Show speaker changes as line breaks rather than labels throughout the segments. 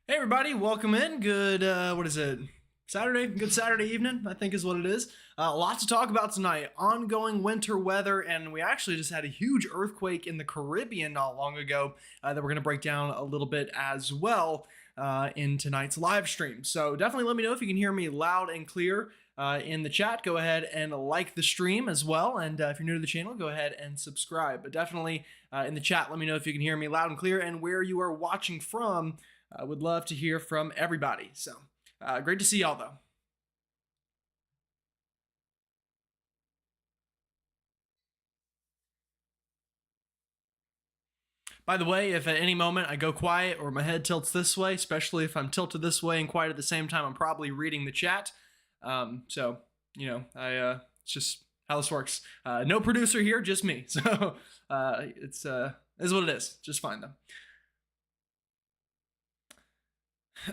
Hey everybody, welcome in. Good, what is it? Saturday? Good Saturday evening, I think is what it is. Lots to talk about tonight. Ongoing winter weather, and we actually just had a huge earthquake in the Caribbean not long ago that we're going to break down a little bit as well in tonight's live stream. So definitely let me know if you can hear me loud and clear in the chat. Go ahead and like the stream as well. And if you're new to the channel, go ahead and subscribe. But definitely in the chat, let me know if you can hear me loud and clear and where you are watching from. I would love to hear from everybody. So great to see y'all though. By the way, if at any moment I go quiet or my head tilts this way, especially if I'm tilted this way and quiet at the same time, I'm probably reading the chat. So, you know, it's just how this works. No producer here, just me. So it's is what it is. Just fine though.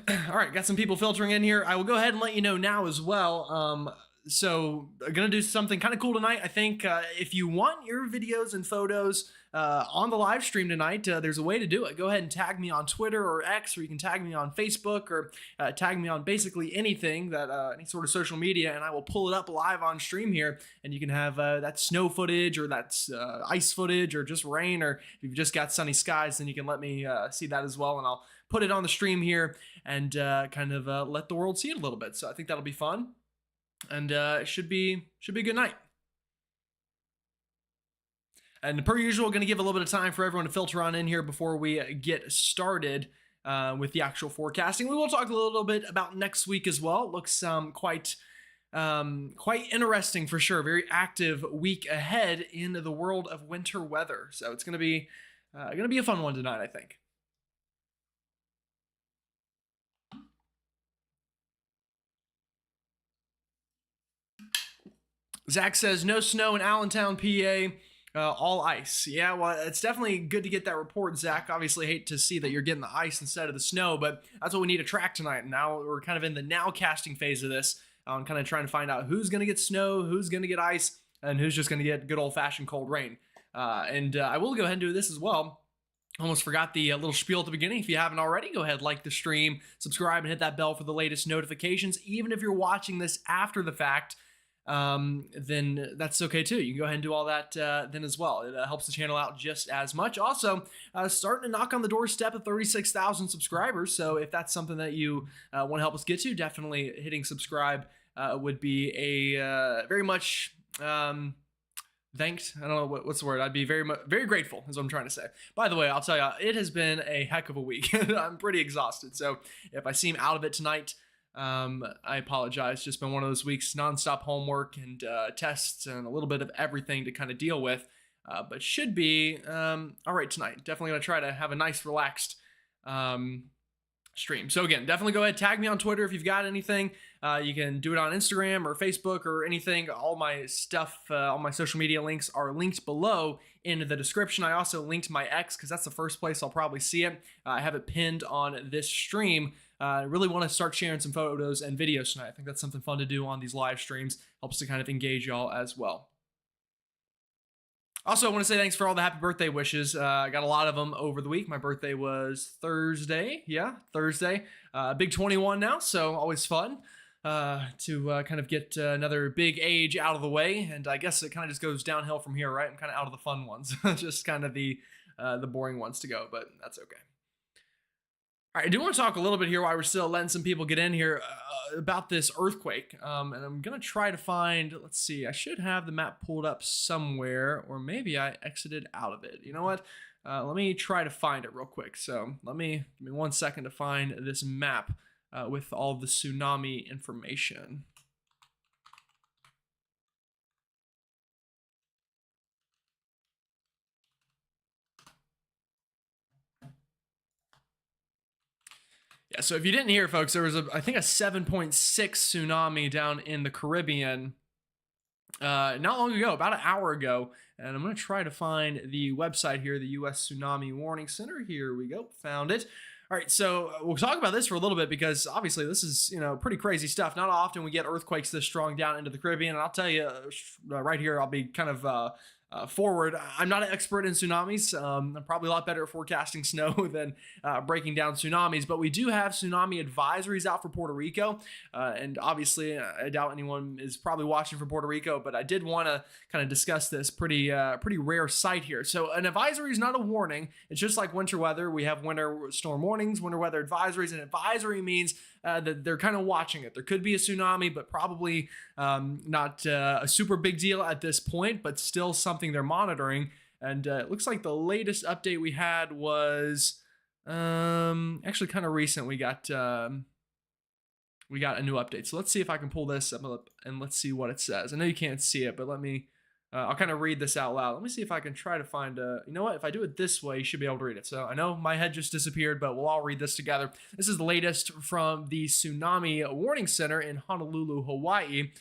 All right, got some people filtering in here. I will go ahead and let you know now as well. So I'm gonna do something kind of cool tonight. I think if you want your videos and photos on the live stream tonight, there's a way to do it. Go ahead and tag me on Twitter or X, or you can tag me on Facebook, or tag me on basically anything that any sort of social media, and I will pull it up live on stream here, and you can have that snow footage, or that's ice footage, or just rain, or if you've just got sunny skies, then you can let me see that as well, and I'll put it on the stream here and kind of let the world see it a little bit. So I think that'll be fun, and it should be a good night. And per usual, going to give a little bit of time for everyone to filter on in here before we get started with the actual forecasting. We will talk a little bit about next week as well. It looks quite interesting for sure. Very active week ahead in the world of winter weather. So it's going to be a fun one tonight, I think. Zach says, no snow in Allentown, PA, all ice. Yeah, well, it's definitely good to get that report, Zach. Obviously, hate to see that you're getting the ice instead of the snow, but that's what we need to track tonight. Now we're kind of in the nowcasting phase of this. I'm kind of trying to find out who's going to get snow, who's going to get ice, and who's just going to get good old-fashioned cold rain. And I will go ahead and do this as well. Almost forgot the little spiel at the beginning. If you haven't already, go ahead, like the stream, subscribe, and hit that bell for the latest notifications. Even if you're watching this after the fact, then that's okay too. You can go ahead and do all that then as well. It helps the channel out just as much. Also, starting to knock on the doorstep of 36,000 subscribers. So if that's something that you want to help us get to, definitely hitting subscribe would be a very much thanked. I don't know what's the word. I'd be very grateful is what I'm trying to say. By the way, I'll tell you, it has been a heck of a week. I'm pretty exhausted. So if I seem out of it tonight, I apologize. Just been one of those weeks, nonstop homework and tests and a little bit of everything to kind of deal with, but should be all right tonight. Definitely gonna try to have a nice relaxed stream. So again, definitely go ahead, tag me on Twitter if you've got anything. You can do it on Instagram or Facebook or anything. All my stuff, all my social media links are linked below in the description. I also linked my X because that's the first place I'll probably see it. I have it pinned on this stream. I really want to start sharing some photos and videos tonight. I think that's something fun to do on these live streams. Helps to kind of engage y'all as well. Also, I want to say thanks for all the happy birthday wishes. I got a lot of them over the week. My birthday was Thursday. Yeah, Thursday. Big 21 now, so always fun to kind of get another big age out of the way. And I guess it kind of just goes downhill from here, right? I'm kind of out of the fun ones. Just kind of the boring ones to go, but that's okay. All right, I do want to talk a little bit here while we're still letting some people get in here about this earthquake. And I'm going to try to find, let's see, I should have the map pulled up somewhere, or maybe I exited out of it. You know what? Let me try to find it real quick. So give me 1 second to find this map with all the tsunami information. Yeah, so if you didn't hear, folks, there was I think a 7.6 tsunami down in the Caribbean not long ago, about an hour ago. And I'm going to try to find the website here, the U.S. Tsunami Warning Center. Here we go, found it. All right, so we'll talk about this for a little bit because obviously this is, you know, pretty crazy stuff. Not often we get earthquakes this strong down into the Caribbean. And I'll tell you right here, I'll be kind of forward. I'm not an expert in tsunamis. I'm probably a lot better at forecasting snow than breaking down tsunamis, but we do have tsunami advisories out for Puerto Rico. And obviously, I doubt anyone is probably watching from Puerto Rico, but I did want to kind of discuss this pretty rare sight here. So an advisory is not a warning. It's just like winter weather. We have winter storm warnings, winter weather advisories. An advisory means that they're kind of watching it. There could be a tsunami, but probably not a super big deal at this point, but still something they're monitoring. And it looks like the latest update we had was actually kind of recent. We got a new update. So let's see if I can pull this up and let's see what it says. I know you can't see it, but let me I'll kind of read this out loud. Let me see if I can try to find you know what? If I do it this way, you should be able to read it. So I know my head just disappeared, but we'll all read this together. This is the latest from the Tsunami Warning Center in Honolulu, Hawaii.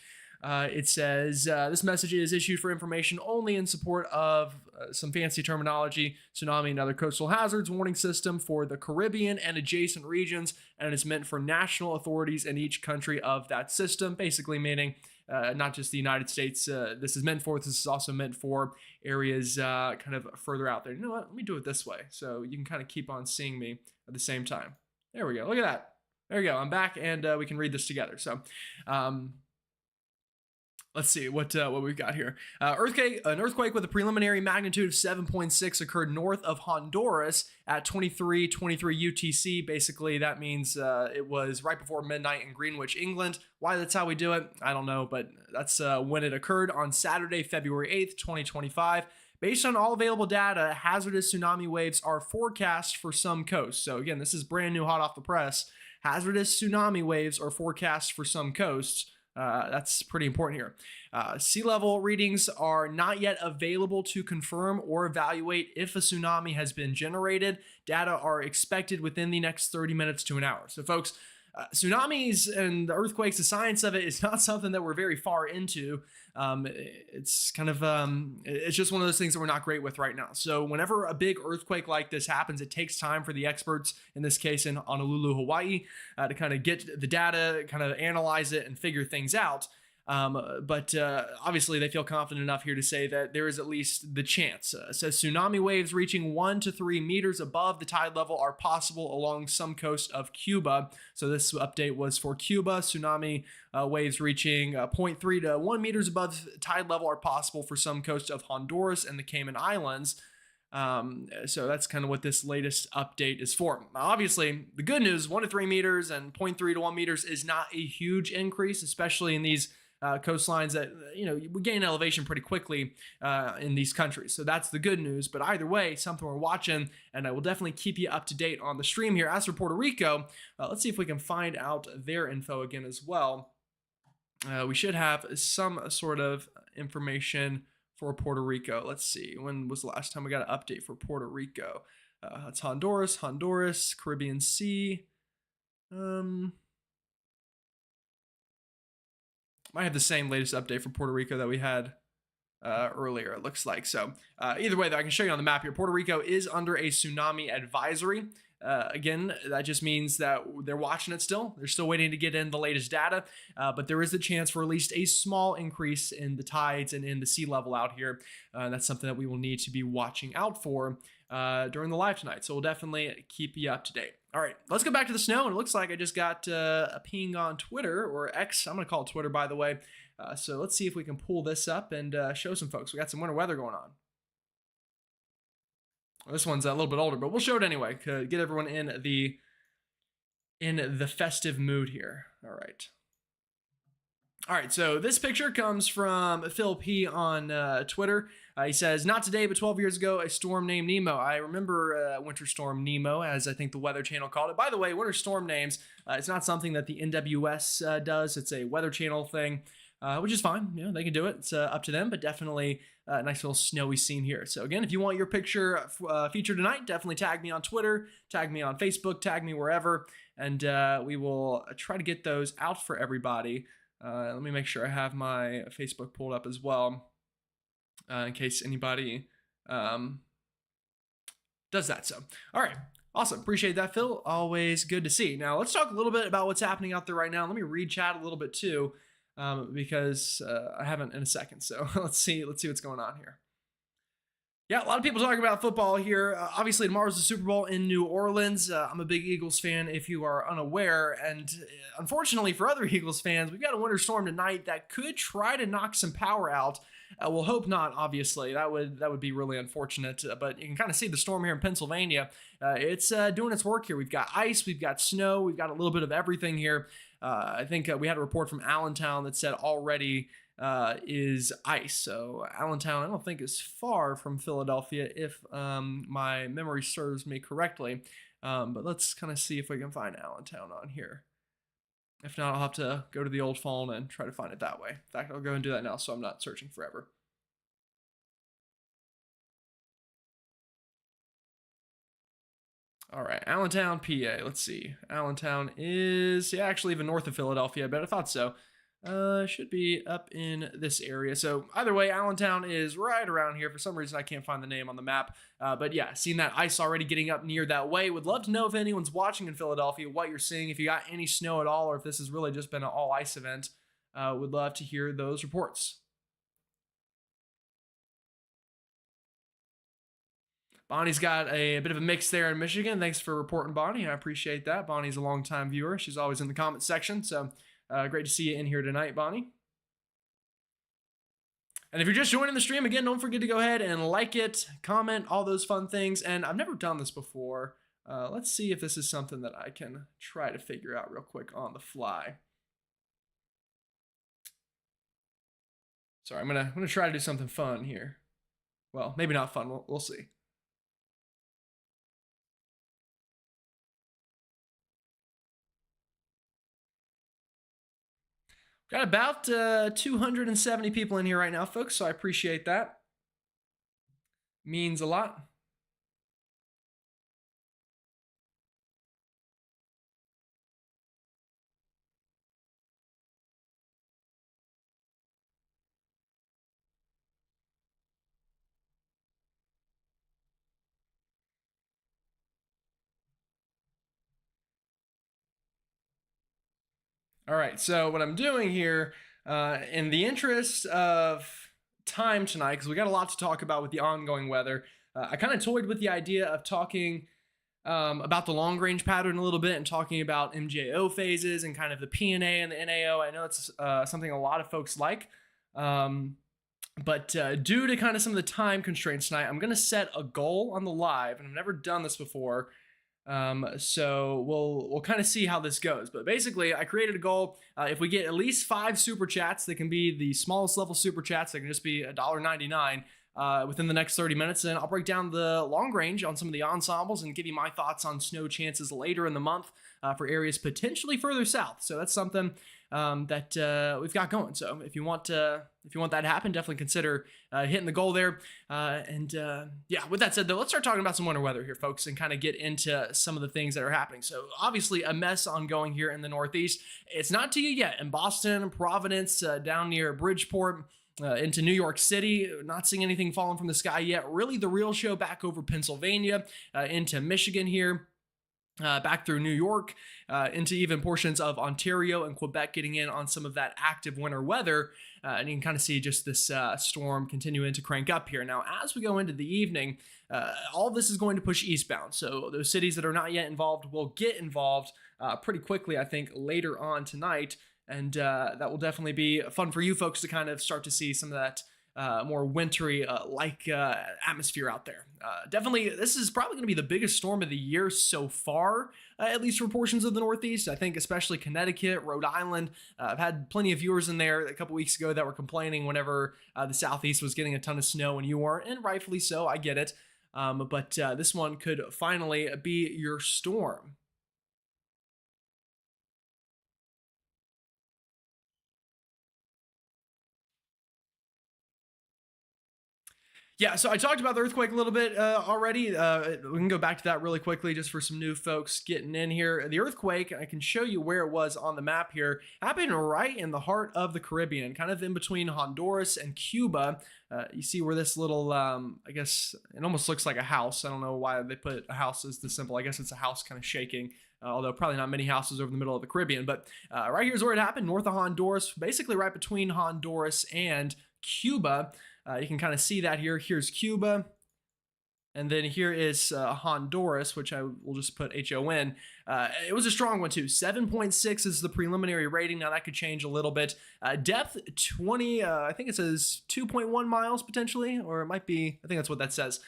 It says, this message is issued for information only in support of some fancy terminology, tsunami and other coastal hazards warning system for the Caribbean and adjacent regions, and it's meant for national authorities in each country of that system, basically meaning not just the United States. This is meant for. This is also meant for areas kind of further out there. You know what? Let me do it this way so you can kind of keep on seeing me at the same time. There we go. Look at that. There we go. I'm back, and we can read this together. So, let's see what we've got here. An earthquake with a preliminary magnitude of 7.6 occurred north of Honduras at 23:23 UTC. Basically, that means it was right before midnight in Greenwich, England. Why that's how we do it, I don't know, but that's when it occurred on Saturday, February 8th, 2025. Based on all available data, hazardous tsunami waves are forecast for some coasts. So again, this is brand new, hot off the press. Hazardous tsunami waves are forecast for some coasts. That's pretty important here. Sea level readings are not yet available to confirm or evaluate if a tsunami has been generated. Data are expected within the next 30 minutes to an hour. So folks, tsunamis and the earthquakes, the science of it is not something that we're very far into. It's kind of, it's just one of those things that we're not great with right now. So whenever a big earthquake like this happens, it takes time for the experts, in this case in Honolulu, Hawaii, to kind of get the data, kind of analyze it and figure things out. But obviously they feel confident enough here to say that there is at least the chance. It says tsunami waves reaching 1 to 3 meters above the tide level are possible along some coast of Cuba. So this update was for Cuba. Tsunami waves reaching 0.3 to 1 meters above tide level are possible for some coast of Honduras and the Cayman Islands. So that's kind of what this latest update is for. Now, obviously, the good news, 1 to 3 meters and 0.3 to 1 meters is not a huge increase, especially in these coastlines that, you know, we gain elevation pretty quickly in these countries. So that's the good news. But either way, something we're watching, and I will definitely keep you up to date on the stream here. As for Puerto Rico, let's see if we can find out their info again as well. We should have some sort of information for Puerto Rico. Let's see. When was the last time we got an update for Puerto Rico? That's Honduras, Caribbean Sea. Might have the same latest update for Puerto Rico that we had earlier, it looks like. So either way, though, I can show you on the map here. Puerto Rico is under a tsunami advisory. Again, that just means that they're watching it still. They're still waiting to get in the latest data, but there is a chance for at least a small increase in the tides and in the sea level out here. That's something that we will need to be watching out for during the live tonight. So we'll definitely keep you up to date. All right, let's go back to the snow. And it looks like I just got a ping on Twitter, or X. I'm going to call it Twitter, by the way. So let's see if we can pull this up and show some folks. We got some winter weather going on. This one's a little bit older, but we'll show it anyway to get everyone in the festive mood here. All right. All right, so this picture comes from Phil P on Twitter. He says, not today, but 12 years ago, a storm named Nemo. I remember Winter Storm Nemo, as I think the Weather Channel called it. By the way, winter storm names, it's not something that the NWS does. It's a Weather Channel thing, which is fine. You know, they can do it. It's up to them, but definitely a nice little snowy scene here. So again, if you want your picture featured tonight, definitely tag me on Twitter, tag me on Facebook, tag me wherever, and we will try to get those out for everybody. Let me make sure I have my Facebook pulled up as well, in case anybody does that. So, all right, awesome. Appreciate that, Phil. Always good to see. Now, let's talk a little bit about what's happening out there right now. Let me read chat a little bit too, because I haven't in a second. So let's see what's going on here. Yeah, a lot of people talking about football here. Obviously, tomorrow's the Super Bowl in New Orleans. I'm a big Eagles fan, if you are unaware. And unfortunately for other Eagles fans, we've got a winter storm tonight that could try to knock some power out. We'll hope not. Obviously, that would be really unfortunate. But you can kind of see the storm here in Pennsylvania. It's doing its work here. We've got ice, we've got snow, we've got a little bit of everything here. I think we had a report from Allentown that said already is ice. So Allentown, I don't think is far from Philadelphia, if my memory serves me correctly. But let's kind of see if we can find Allentown on here. If not, I'll have to go to the old phone and try to find it that way. In fact, I'll go and do that now so I'm not searching forever. All right, Allentown, PA. Let's see. Allentown is actually even north of Philadelphia, but I thought so. Should be up in this area. So either way, Allentown is right around here. For some reason, I can't find the name on the map. But yeah, seen that ice already getting up near that way. Would love to know if anyone's watching in Philadelphia, what you're seeing, if you got any snow at all, or if this has really just been an all ice event. Would love to hear those reports. Bonnie's got a bit of a mix there in Michigan. Thanks for reporting, Bonnie. I appreciate that. Bonnie's a longtime viewer. She's always in the comment section. So great to see you in here tonight, Bonnie. And if you're just joining the stream, again, don't forget to go ahead and like it, comment, all those fun things. And I've never done this before. Let's see if this is something that I can try to figure out real quick on the fly. Sorry, I'm gonna try to do something fun here. Well, maybe not fun. We'll see. Got about 270 people in here right now, folks, so I appreciate that. Means a lot. All right, so what I'm doing here, in the interest of time tonight, because we got a lot to talk about with the ongoing weather, I kind of toyed with the idea of talking about the long range pattern a little bit and talking about MJO phases and kind of the PNA and the NAO. I know it's something a lot of folks like. But due to kind of some of the time constraints tonight, I'm going to set a goal on the live, and I've never done this before. So we'll kind of see how this goes. But basically, I created a goal. If we get at least 5 super chats, that can be the smallest level super chats, that can just be $1.99 within the next 30 minutes, then I'll break down the long range on some of the ensembles and give you my thoughts on snow chances later in the month for areas potentially further south. So that's something that we've got going. So if you want that to happen, definitely consider hitting the goal there. Yeah, with that said, though, let's start talking about some winter weather here, folks, and kind of get into some of the things that are happening. So obviously a mess ongoing here in the Northeast. It's not to you yet in Boston, Providence, down near Bridgeport. Into New York City, not seeing anything falling from the sky yet. Really the real show back over Pennsylvania, into Michigan here. Back through New York, into even portions of Ontario and Quebec, getting in on some of that active winter weather. And you can kind of see just this storm continuing to crank up here. Now, as we go into the evening, all this is going to push eastbound. So those cities that are not yet involved will get involved pretty quickly, I think, later on tonight. And that will definitely be fun for you folks to kind of start to see some of that more wintry atmosphere out there. Definitely, this is probably going to be the biggest storm of the year so far, at least for portions of the Northeast. I think especially Connecticut, Rhode Island. I've had plenty of viewers in there a couple weeks ago that were complaining whenever the Southeast was getting a ton of snow and you weren't, and rightfully so, I get it. But this one could finally be your storm. Yeah, so I talked about the earthquake a little bit already. We can go back to that really quickly just for some new folks getting in here. The earthquake, I can show you where it was on the map here, happened right in the heart of the Caribbean, kind of in between Honduras and Cuba. You see where this little, I guess, it almost looks like a house. I don't know why they put a house as the symbol. I guess it's a house kind of shaking. Although probably not many houses over the middle of the Caribbean. But right here's where it happened, north of Honduras, basically right between Honduras and Cuba. You can kind of see that here. Here's Cuba. And then here is Honduras, which I will just put HON. It was a strong one too. 7.6 is the preliminary rating. Now that could change a little bit. Depth 20, I think it says 2.1 miles potentially, or it might be, I think that's what that says.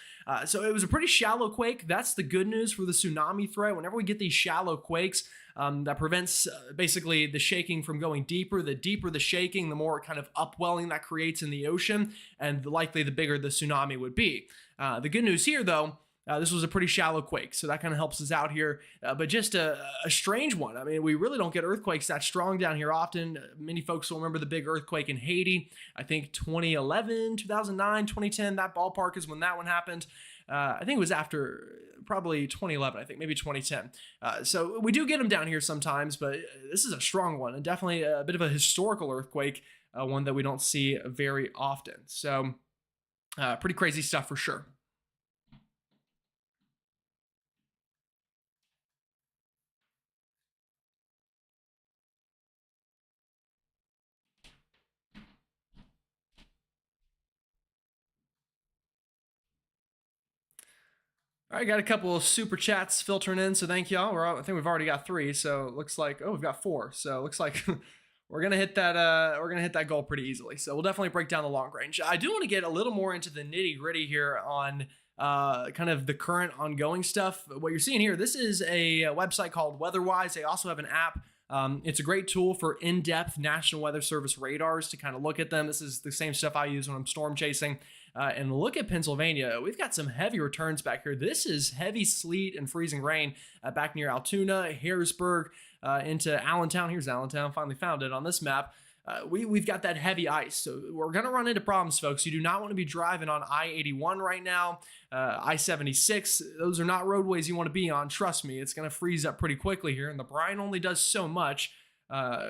So it was a pretty shallow quake. That's the good news for the tsunami threat. Whenever we get these shallow quakes, that prevents basically the shaking from going deeper. The deeper the shaking, the more kind of upwelling that creates in the ocean, and likely the bigger the tsunami would be. The good news here, though, this was a pretty shallow quake, so that kind of helps us out here. But just a strange one. I mean, we really don't get earthquakes that strong down here often. Many folks will remember the big earthquake in Haiti. I think 2011, 2009, 2010, that ballpark is when that one happened. I think it was after probably 2011, I think, maybe 2010. So we do get them down here sometimes, but this is a strong one and definitely a bit of a historical earthquake, one that we don't see very often. So pretty crazy stuff for sure. All right, got a couple of super chats filtering in, so thank y'all. I think we've already got 3, so it looks like we've got 4. So it looks like we're gonna hit that. We're gonna hit that goal pretty easily. So we'll definitely break down the long range. I do want to get a little more into the nitty gritty here on kind of the current ongoing stuff. What you're seeing here, this is a website called WeatherWise. They also have an app. It's a great tool for in-depth National Weather Service radars to kind of look at them. This is the same stuff I use when I'm storm chasing. And look at Pennsylvania. We've got some heavy returns back here. This is heavy sleet and freezing rain back near Altoona, Harrisburg, into Allentown. Here's Allentown. Finally found it on this map. We've got that heavy ice. So we're going to run into problems, folks. You do not want to be driving on I-81 right now, I-76. Those are not roadways you want to be on. Trust me, it's going to freeze up pretty quickly here. And the brine only does so much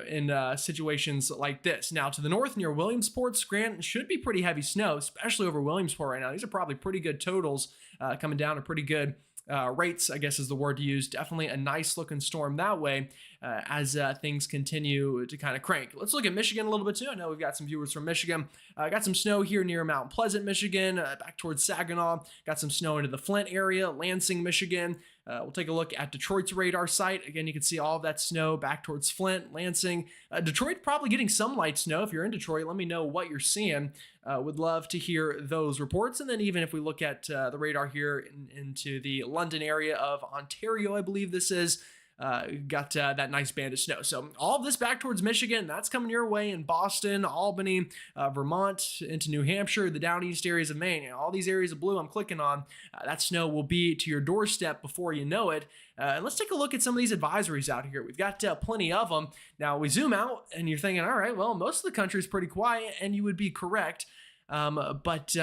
in situations like this. Now, to the north near Williamsport, Scranton should be pretty heavy snow, especially over Williamsport right now. These are probably pretty good totals coming down to pretty good rates, I guess is the word to use. Definitely a nice looking storm that way as things continue to kind of crank. Let's look at Michigan a little bit too. I know we've got some viewers from Michigan. Got some snow here near Mount Pleasant, Michigan, back towards Saginaw. Got some snow into the Flint area, Lansing, Michigan. We'll take a look at Detroit's radar site. Again, you can see all of that snow back towards Flint, Lansing. Detroit probably getting some light snow. If you're in Detroit, let me know what you're seeing. Would love to hear those reports. And then even if we look at the radar here into the London area of Ontario, I believe this is, got that nice band of snow. So all of this back towards Michigan, that's coming your way in Boston, Albany, Vermont, into New Hampshire, the down east areas of Maine. All these areas of blue I'm clicking on, that snow will be to your doorstep before you know it. Let's take a look at some of these advisories out here. We've got plenty of them. Now we zoom out and you're thinking, all right, well, most of the country is pretty quiet, and you would be correct. But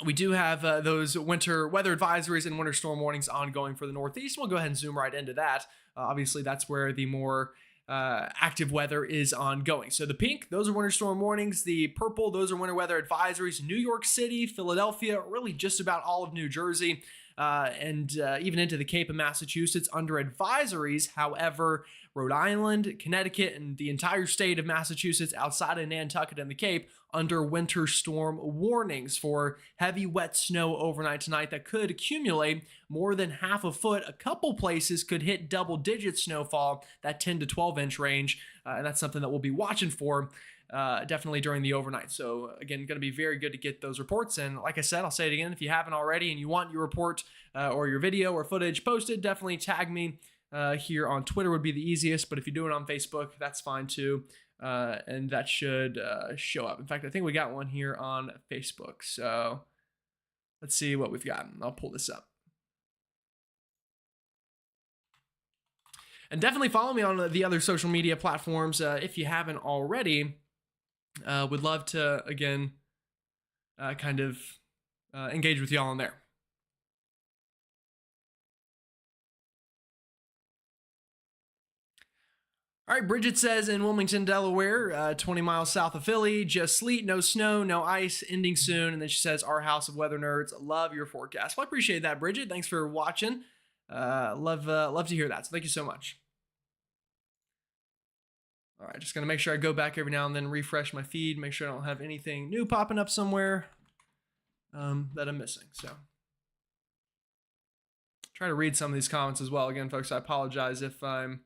we do have those winter weather advisories and winter storm warnings ongoing for the Northeast. We'll go ahead and zoom right into that. Obviously, that's where the more active weather is ongoing. So the pink, those are winter storm warnings. The purple, those are winter weather advisories. New York City, Philadelphia, really just about all of New Jersey, and even into the Cape of Massachusetts under advisories. However, Rhode Island, Connecticut, and the entire state of Massachusetts outside of Nantucket and the Cape under winter storm warnings for heavy wet snow overnight tonight that could accumulate more than half a foot. A couple places could hit double-digit snowfall, that 10 to 12 inch range, and that's something that we'll be watching for definitely during the overnight. So again, going to be very good to get those reports. And like I said, I'll say it again, if you haven't already and you want your report or your video or footage posted, definitely tag me here on Twitter would be the easiest. But if you do it on Facebook, that's fine too. And that should show up. In fact, I think we got one here on Facebook. So let's see what we've got. I'll pull this up. And definitely follow me on the other social media platforms if you haven't already. Would love to, again, kind of engage with y'all on there. All right, Bridget says in Wilmington, Delaware, 20 miles south of Philly, just sleet, no snow, no ice, ending soon. And then she says, our house of weather nerds, love your forecast. Well, I appreciate that, Bridget. Thanks for watching. Love to hear that. So thank you so much. All right, just going to make sure I go back every now and then, refresh my feed, make sure I don't have anything new popping up somewhere that I'm missing. So try to read some of these comments as well. Again, folks, I apologize if I'm,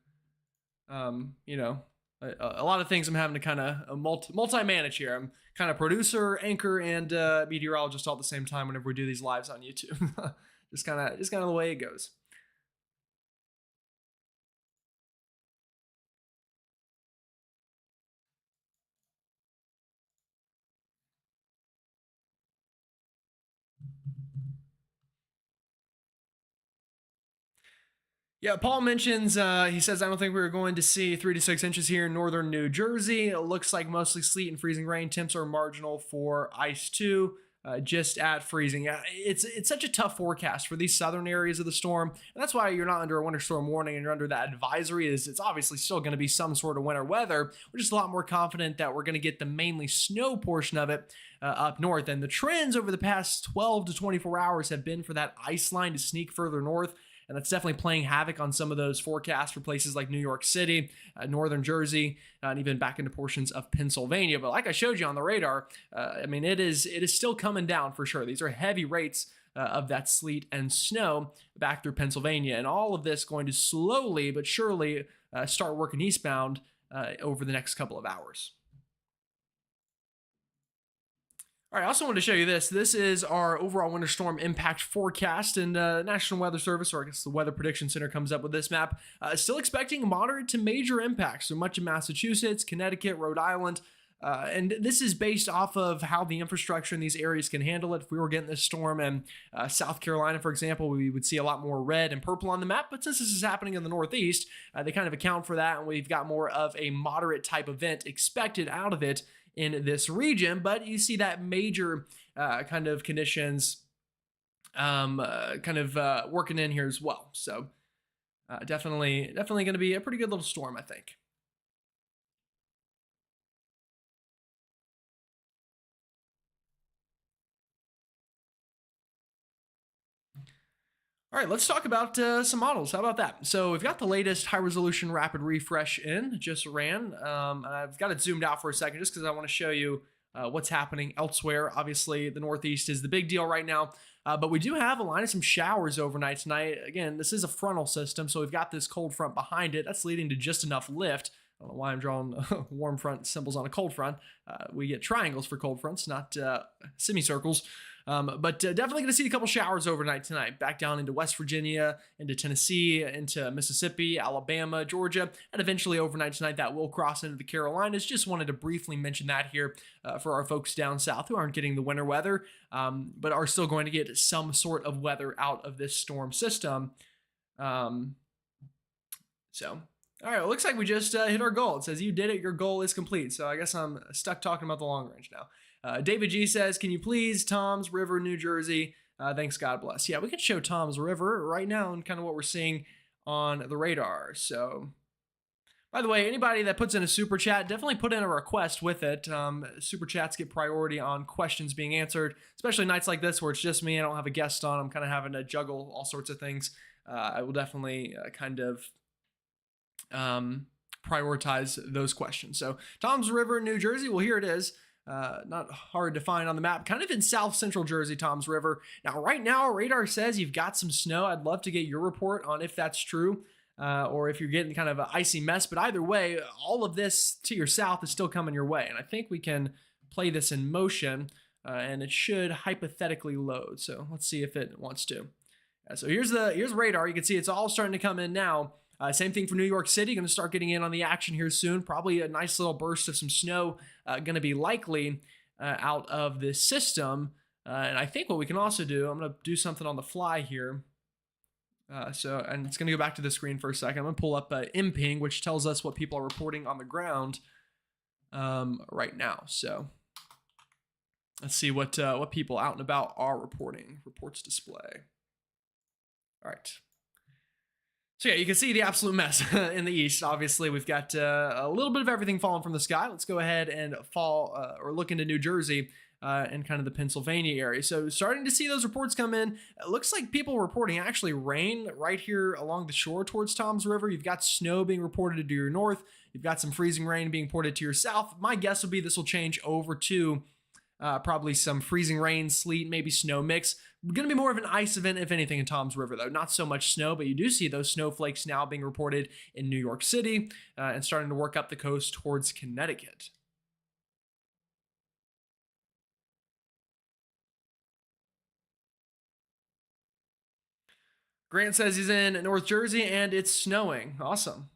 you know, a lot of things I'm having to kind of multi-manage here. I'm kind of producer, anchor, and meteorologist all at the same time whenever we do these lives on YouTube. just kind of the way it goes. Yeah, Paul mentions, he says, I don't think we're going to see 3 to 6 inches here in northern New Jersey. It looks like mostly sleet and freezing rain. Temps are marginal for ice too, just at freezing. Yeah, it's such a tough forecast for these southern areas of the storm. And that's why you're not under a winter storm warning and you're under that advisory. It's obviously still going to be some sort of winter weather. We're just a lot more confident that we're going to get the mainly snow portion of it up north. And the trends over the past 12 to 24 hours have been for that ice line to sneak further north. And that's definitely playing havoc on some of those forecasts for places like New York City, northern Jersey, and even back into portions of Pennsylvania. But like I showed you on the radar, I mean, it is still coming down for sure. These are heavy rates of that sleet and snow back through Pennsylvania. And all of this going to slowly but surely start working eastbound over the next couple of hours. All right, I also wanted to show you this. This is our overall winter storm impact forecast, and National Weather Service, or I guess the Weather Prediction Center, comes up with this map. Still expecting moderate to major impacts through much of Massachusetts, Connecticut, Rhode Island, and this is based off of how the infrastructure in these areas can handle it. If we were getting this storm in South Carolina, for example, we would see a lot more red and purple on the map. But since this is happening in the Northeast, they kind of account for that, and we've got more of a moderate type event expected out of it in this region. But you see that major kind of conditions working in here as well. So definitely going to be a pretty good little storm, I think. All right, let's talk about some models. How about that? So we've got the latest high resolution rapid refresh in, just ran. And I've got it zoomed out for a second just because I want to show you what's happening elsewhere. Obviously, the Northeast is the big deal right now. But we do have a line of some showers overnight tonight. Again, this is a frontal system, so we've got this cold front behind it. That's leading to just enough lift. I don't know why I'm drawing warm front symbols on a cold front. We get triangles for cold fronts, not semicircles. But definitely going to see a couple showers overnight tonight, back down into West Virginia, into Tennessee, into Mississippi, Alabama, Georgia, and eventually overnight tonight that will cross into the Carolinas. Just wanted to briefly mention that here for our folks down south who aren't getting the winter weather, but are still going to get some sort of weather out of this storm system. All right, it looks like we just hit our goal. It says you did it, your goal is complete. So I guess I'm stuck talking about the long range now. David G says, can you please Tom's River, New Jersey? Thanks, God bless. Yeah, we can show Tom's River right now and kind of what we're seeing on the radar. So, by the way, anybody that puts in a super chat, definitely put in a request with it. Super chats get priority on questions being answered, especially nights like this where it's just me. I don't have a guest on. I'm kind of having to juggle all sorts of things. I will definitely prioritize those questions. So, Tom's River, New Jersey. Well, here it is. Not hard to find on the map, kind of in south central Jersey, Tom's River. Now, right now, radar says you've got some snow. I'd love to get your report on if that's true, or if you're getting kind of an icy mess. But either way, all of this to your south is still coming your way. And I think we can play this in motion, and it should hypothetically load. So let's see if it wants to. So here's radar. You can see it's all starting to come in now. Same thing for New York City. Going to start getting in on the action here soon. Probably a nice little burst of some snow going to be likely out of this system. And I think what we can also do, I'm going to do something on the fly here. And it's going to go back to the screen for a second. I'm going to pull up MPing, which tells us what people are reporting on the ground right now. So let's see what people out and about are reporting. Reports display. All right. So yeah, you can see the absolute mess in the east. Obviously, we've got a little bit of everything falling from the sky. Let's go ahead and look into New Jersey and kind of the Pennsylvania area. So starting to see those reports come in. It looks like people reporting actually rain right here along the shore towards Tom's River. You've got snow being reported to your north. You've got some freezing rain being reported to your south. My guess would be this will change over to probably some freezing rain, sleet, maybe snow mix. Going to be more of an ice event, if anything, in Tom's River, though. Not so much snow, but you do see those snowflakes now being reported in New York City and starting to work up the coast towards Connecticut. Grant says he's in North Jersey and it's snowing. Awesome.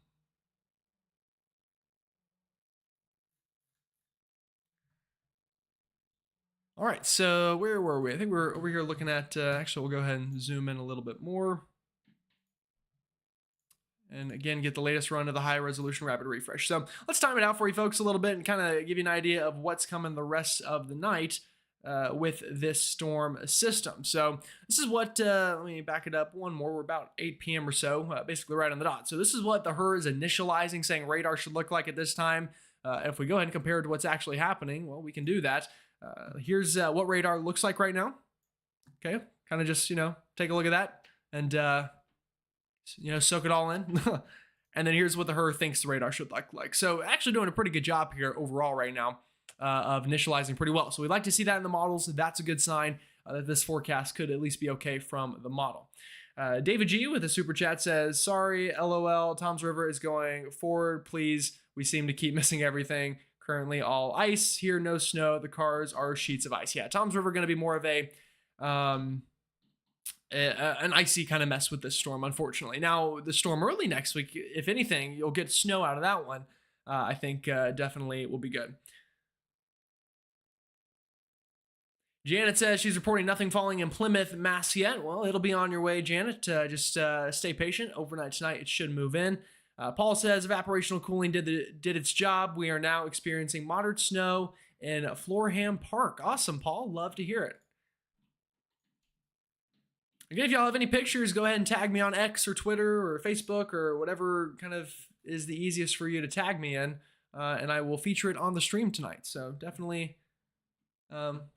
All right, so where were we? I think we're over here looking at, actually, we'll go ahead and zoom in a little bit more. And again, get the latest run of the high resolution rapid refresh. So let's time it out for you folks a little bit and kind of give you an idea of what's coming the rest of the night with this storm system. So this is what, let me back it up one more. We're about 8 p.m. or so, basically right on the dot. So this is what the HRRR is initializing, saying radar should look like at this time. If we go ahead and compare it to what's actually happening, well, we can do that. Here's what radar looks like right now. Okay, kind of just, take a look at that and, soak it all in. And then here's what the HRRR thinks the radar should look like. So actually doing a pretty good job here overall right now of initializing pretty well. So we'd like to see that in the models. That's a good sign that this forecast could at least be okay from the model. David G with a super chat says, sorry, LOL, Tom's River is going forward. Please, we seem to keep missing everything. Currently all ice here, no snow. The cars are sheets of ice. Yeah, Tom's River going to be more of an icy kind of mess with this storm, unfortunately. Now, the storm early next week, if anything, you'll get snow out of that one. I think definitely will be good. Janet says she's reporting nothing falling in Plymouth, Mass yet. Well, it'll be on your way, Janet. Just stay patient. Overnight tonight, it should move in. Paul says evaporational cooling did its job. We are now experiencing moderate snow in Florham Park. Awesome, Paul. Love to hear it. Again, if y'all have any pictures, go ahead and tag me on X or Twitter or Facebook or whatever kind of is the easiest for you to tag me in, and I will feature it on the stream tonight. So definitely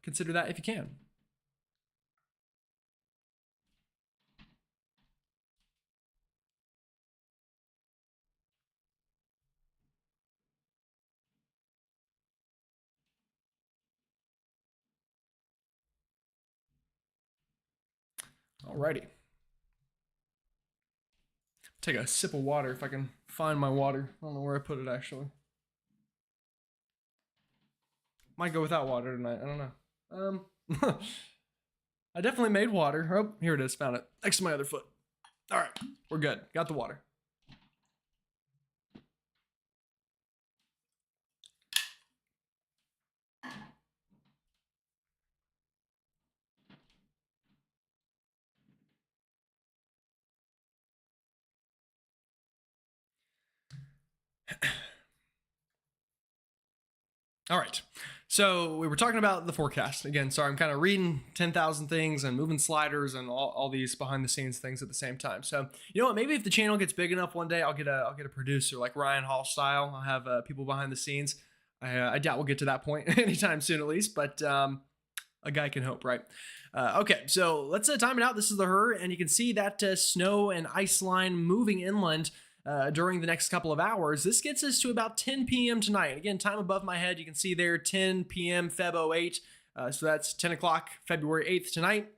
consider that if you can. Alrighty. Take a sip of water if I can find my water. I don't know where I put it actually. Might go without water tonight. I don't know. I definitely made water. Oh, here it is. Found it. Next to my other foot. All right. We're good. Got the water. All right. So we were talking about the forecast. Again, sorry, I'm kind of reading 10,000 things and moving sliders and all these behind the scenes things at the same time. So, you know what? Maybe if the channel gets big enough one day, I'll get a producer like Ryan Hall style. I'll have people behind the scenes. I doubt we'll get to that point anytime soon, at least, but a guy can hope, right? Okay, so let's time it out. This is the HRRR, and you can see that snow and ice line moving inland during the next couple of hours. This gets us to about 10 p.m. tonight. Again, time above my head, you can see there 10 p.m. Feb 08. So that's 10 o'clock February 8th tonight.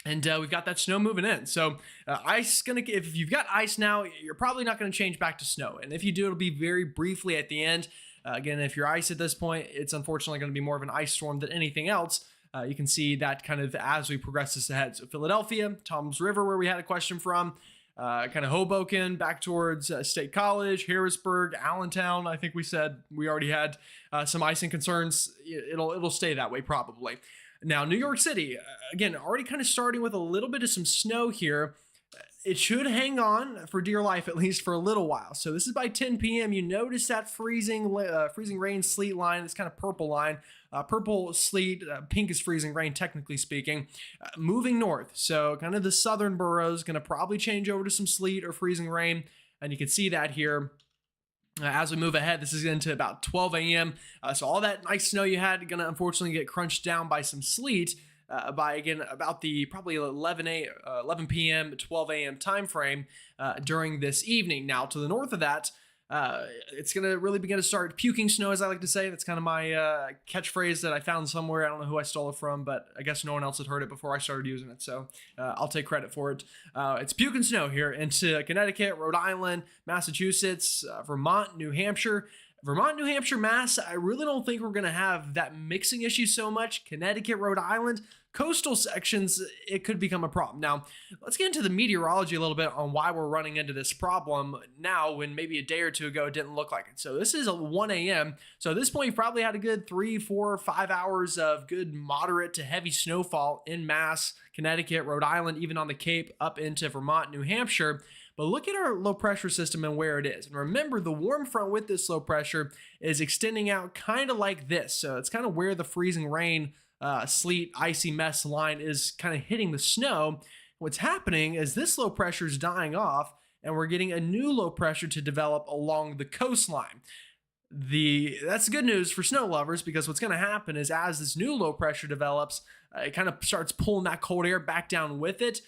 And we've got that snow moving in. So ice if you've got ice now, you're probably not going to change back to snow. And if you do, it'll be very briefly at the end. Again, if you're ice at this point, it's unfortunately going to be more of an ice storm than anything else. You can see that kind of as we progress this ahead. So Philadelphia, Tom's River, where we had a question from, kind of Hoboken, back towards State College, Harrisburg, Allentown. I think we said we already had some icing concerns. It'll stay that way probably. Now, New York City, again, already kind of starting with a little bit of some snow here. It should hang on for dear life, at least for a little while. So this is by 10 p.m. You notice that freezing rain, sleet line, this kind of purple line. Purple, sleet, pink is freezing rain, technically speaking. Moving north, so kind of the southern boroughs going to probably change over to some sleet or freezing rain. And you can see that here. As we move ahead, this is into about 12 a.m. So all that nice snow you had going to unfortunately get crunched down by some sleet. By again about the probably 11 p.m. to 12 a.m. time frame during this evening. Now to the north of that, It's going to really begin to start puking snow, as I like to say. That's kind of my catchphrase that I found somewhere. I don't know who I stole it from, but I guess no one else had heard it before I started using it. So I'll take credit for it. It's puking snow here into Connecticut, Rhode Island, Massachusetts, Vermont, New Hampshire. Vermont, New Hampshire, Mass, I really don't think we're going to have that mixing issue so much. Connecticut, Rhode Island, coastal sections, it could become a problem. Now, let's get into the meteorology a little bit on why we're running into this problem now when maybe a day or two ago it didn't look like it. So this is 1 a.m. So at this point, you've probably had a good 3, 4, 5 hours of good moderate to heavy snowfall in Mass, Connecticut, Rhode Island, even on the Cape up into Vermont, New Hampshire. But look at our low pressure system and where it is. And remember, the warm front with this low pressure is extending out kind of like this. So it's kind of where the freezing rain, sleet, icy mess line is kind of hitting the snow. What's happening is this low pressure is dying off and we're getting a new low pressure to develop along the coastline. That's good news for snow lovers, because what's going to happen is as this new low pressure develops, it kind of starts pulling that cold air back down with it.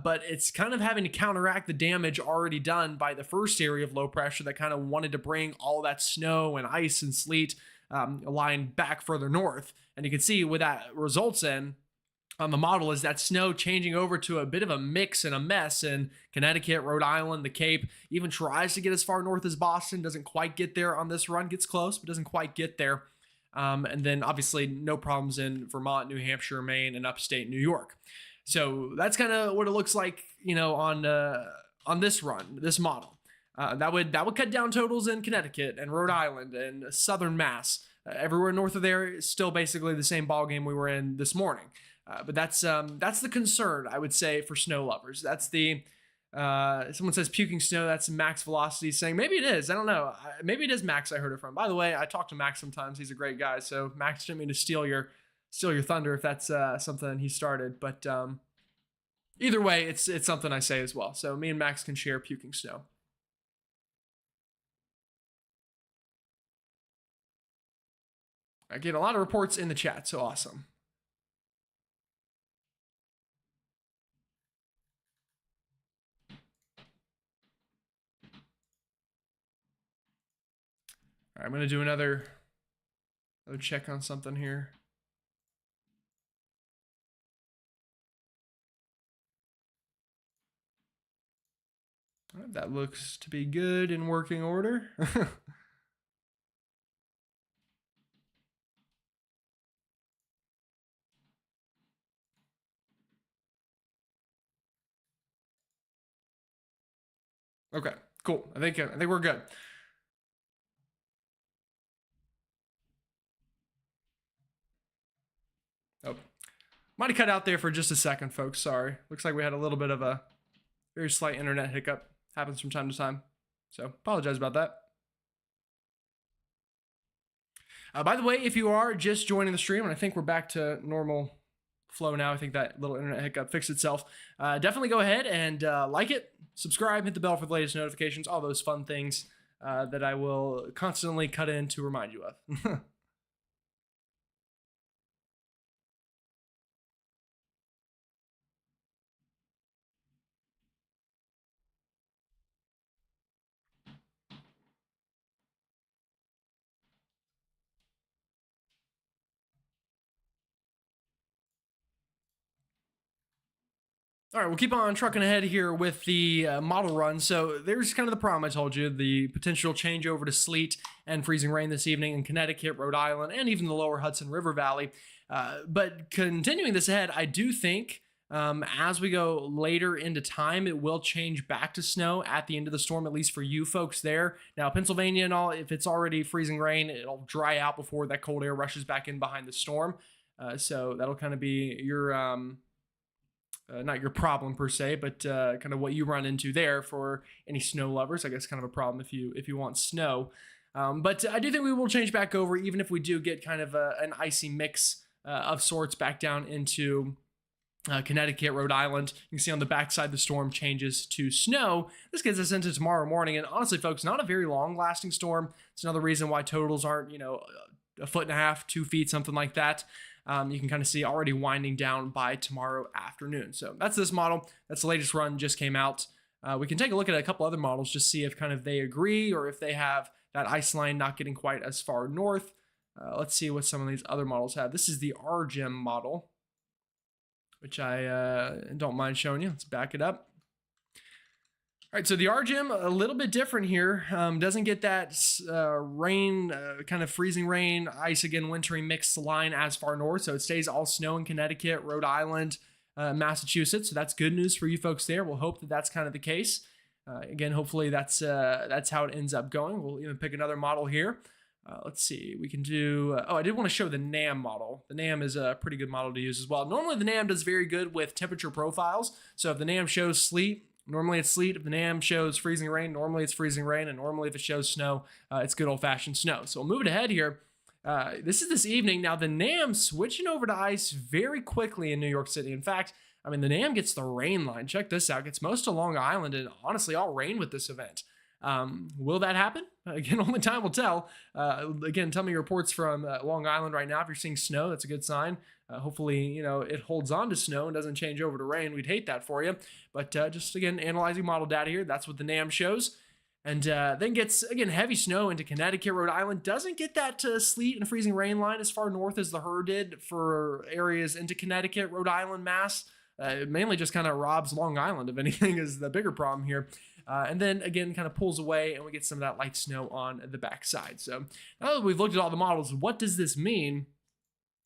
But it's kind of having to counteract the damage already done by the first area of low pressure that kind of wanted to bring all that snow and ice and sleet lying back further north. And you can see what that results in on the model is that snow changing over to a bit of a mix and a mess in Connecticut, Rhode Island, the Cape, even tries to get as far north as Boston, doesn't quite get there on this run, gets close, but doesn't quite get there. And then obviously no problems in Vermont, New Hampshire, Maine, and upstate New York. So that's kind of what it looks like, on this run, this model. That would cut down totals in Connecticut and Rhode Island and southern Mass. Everywhere north of there is still basically the same ball game we were in this morning. But that's the concern, I would say, for snow lovers. That's the someone says puking snow. That's max velocity saying maybe it is. I don't know. Maybe it is Max I heard it from. By the way, I talk to Max sometimes. He's a great guy. So Max didn't mean to steal your thunder if that's something he started. But either way, it's something I say as well. So me and Max can share puking snow. I get a lot of reports in the chat, so awesome. All right, I'm going to do another check on something here. All right, that looks to be good in working order. Okay, cool. I think we're good. Oh, might have cut out there for just a second, folks. Sorry. Looks like we had a little bit of a very slight internet hiccup. Happens from time to time. So apologize about that. By the way, if you are just joining the stream, and I think we're back to normal flow now. I think that little internet hiccup fixed itself. Definitely go ahead and like it, subscribe, hit the bell for the latest notifications, all those fun things that I will constantly cut in to remind you of. All right, we'll keep on trucking ahead here with the model run. So there's kind of the problem I told you, the potential changeover to sleet and freezing rain this evening in Connecticut, Rhode Island, and even the lower Hudson River Valley. But continuing this ahead, I do think as we go later into time, it will change back to snow at the end of the storm, at least for you folks there. Now, Pennsylvania and all, if it's already freezing rain, it'll dry out before that cold air rushes back in behind the storm. So that'll kind of be your... not your problem per se, but kind of what you run into there for any snow lovers. I guess kind of a problem if you want snow. But I do think we will change back over, even if we do get kind of an icy mix of sorts back down into Connecticut, Rhode Island. You can see on the backside the storm changes to snow. This gets us into tomorrow morning. And honestly, folks, not a very long lasting storm. It's another reason why totals aren't, 1.5 feet, 2 feet, something like that. You can kind of see already winding down by tomorrow afternoon. So that's this model. That's the latest run, just came out. We can take a look at a couple other models, just see if kind of they agree or if they have that ice line not getting quite as far north. Let's see what some of these other models have. This is the RGM model, which I don't mind showing you. Let's back it up. All right, so the RGM, a little bit different here. Doesn't get that rain, kind of freezing rain, ice again, wintry mixed line as far north. So it stays all snow in Connecticut, Rhode Island, Massachusetts. So that's good news for you folks there. We'll hope that that's kind of the case. Again, hopefully that's how it ends up going. We'll even pick another model here. Let's see, we can do, I did want to show the NAM model. The NAM is a pretty good model to use as well. Normally the NAM does very good with temperature profiles. So if the NAM shows sleet, normally it's sleet. If the NAM shows freezing rain, normally it's freezing rain. And normally if it shows snow, it's good old-fashioned snow. So we'll move it ahead here. This is this evening. Now the NAM switching over to ice very quickly in New York City. In fact, I mean, the NAM gets the rain line. Check this out. Gets most of Long Island and honestly all rain with this event. Will that happen? Again, only time will tell. Again, tell me your reports from Long Island right now. If you're seeing snow, that's a good sign. Hopefully, it holds on to snow and doesn't change over to rain. We'd hate that for you. But just, again, analyzing model data here. That's what the NAM shows. And then gets, again, heavy snow into Connecticut, Rhode Island. Doesn't get that sleet and freezing rain line as far north as the HER did for areas into Connecticut, Rhode Island, Mass. It mainly just kind of robs Long Island, if anything, is the bigger problem here. And then, again, kind of pulls away, and we get some of that light snow on the backside. So now that we've looked at all the models, what does this mean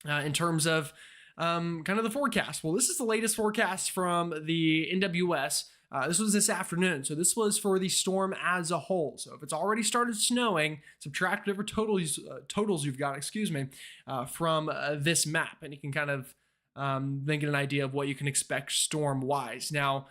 in terms of kind of the forecast? Well, this is the latest forecast from the NWS. This was this afternoon. So this was for the storm as a whole. So if it's already started snowing, subtract whatever totals you've got, from this map. And you can kind of then get an idea of what you can expect storm-wise. Now,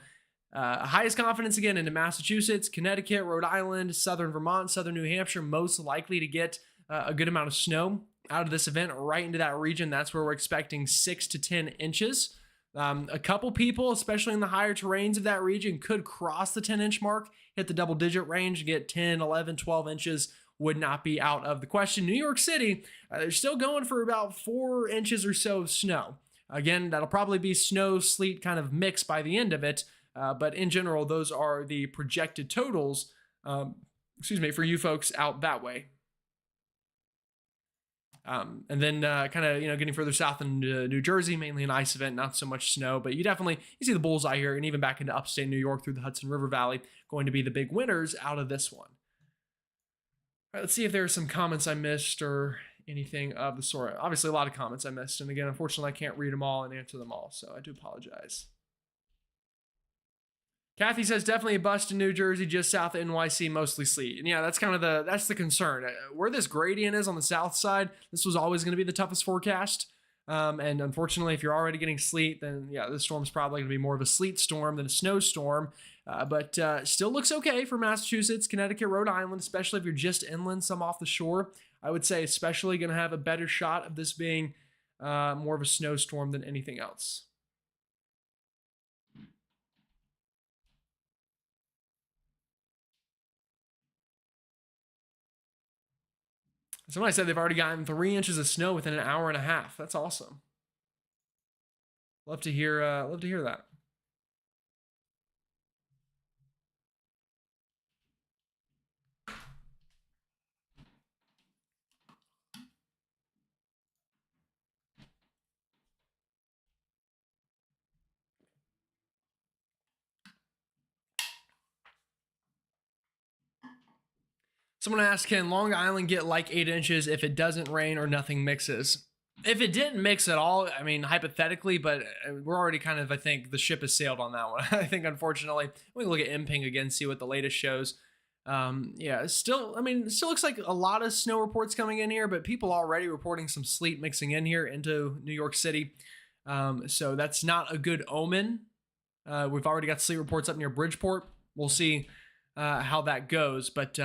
highest confidence again into Massachusetts, Connecticut, Rhode Island, southern Vermont, southern New Hampshire, most likely to get a good amount of snow out of this event right into that region. That's where we're expecting 6 to 10 inches. A couple people, especially in the higher terrains of that region, could cross the 10-inch mark, hit the double-digit range, get 10, 11, 12 inches. Would not be out of the question. New York City, they're still going for about 4 inches or so of snow. Again, that'll probably be snow, sleet kind of mix by the end of it. But in general, those are the projected totals, for you folks out that way. And then kind of, getting further south into New Jersey, mainly an ice event, not so much snow, but you see the bullseye here, and even back into upstate New York through the Hudson River Valley, going to be the big winners out of this one. All right, let's see if there are some comments I missed or anything of the sort. Obviously, a lot of comments I missed, and again, unfortunately, I can't read them all and answer them all, so I do apologize. Kathy says definitely a bust in New Jersey, just south of NYC, mostly sleet. And yeah, that's kind of the concern. Where this gradient is on the south side, this was always going to be the toughest forecast. And unfortunately, if you're already getting sleet, then yeah, this storm's probably going to be more of a sleet storm than a snowstorm. But still looks okay for Massachusetts, Connecticut, Rhode Island, especially if you're just inland, some off the shore. I would say especially going to have a better shot of this being more of a snowstorm than anything else. Somebody said they've already gotten 3 inches of snow within an hour and a half. That's awesome. Love to hear that. Someone asked, can Long Island get like 8 inches if it doesn't rain or nothing mixes? If it didn't mix at all, I mean, hypothetically, but we're already kind of, I think, the ship has sailed on that one. I think, unfortunately, we can look at Imping again, see what the latest shows. Yeah, still looks like a lot of snow reports coming in here, but people already reporting some sleet mixing in here into New York City. So that's not a good omen. We've already got sleet reports up near Bridgeport. We'll see how that goes, but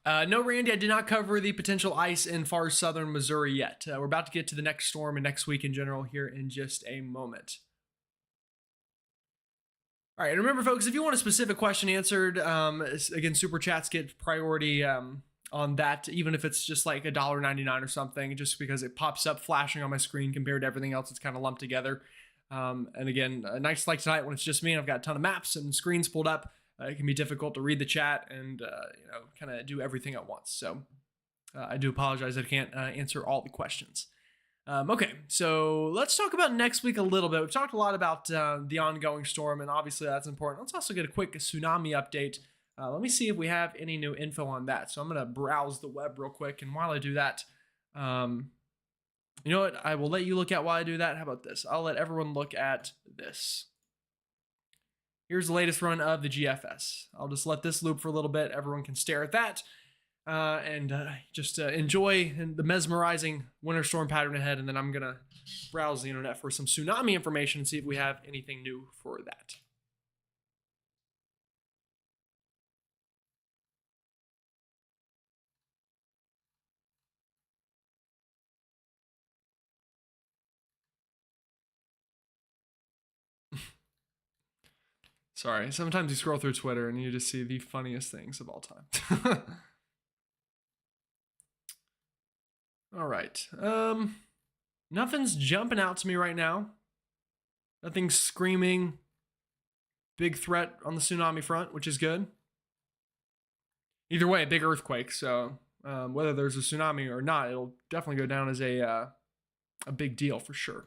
no, Randy, I did not cover the potential ice in far southern Missouri yet. We're about to get to the next storm and next week in general here in just a moment. All right, and remember, folks, if you want a specific question answered, again, Super Chats get priority on that, even if it's just like $1.99 or something, just because it pops up flashing on my screen compared to everything else. It's kind of lumped together. And again, a night like tonight when it's just me and I've got a ton of maps and screens pulled up, it can be difficult to read the chat and kind of do everything at once. So I do apologize. I can't answer all the questions. Okay, so let's talk about next week a little bit. We've talked a lot about the ongoing storm, and obviously that's important. Let's also get a quick tsunami update. Let me see if we have any new info on that. So I'm going to browse the web real quick, and while I do that, you know what? I will let you look at while I do that. How about this? I'll let everyone look at this. Here's the latest run of the GFS. I'll just let this loop for a little bit. Everyone can stare at that. And just enjoy the mesmerizing winter storm pattern ahead, and then I'm going to browse the internet for some tsunami information and see if we have anything new for that. Sorry, sometimes you scroll through Twitter and you just see the funniest things of all time. All right. Nothing's jumping out to me right now. Nothing's screaming big threat on the tsunami front, which is good. Either way, big earthquake. So whether there's a tsunami or not, it'll definitely go down as a big deal for sure.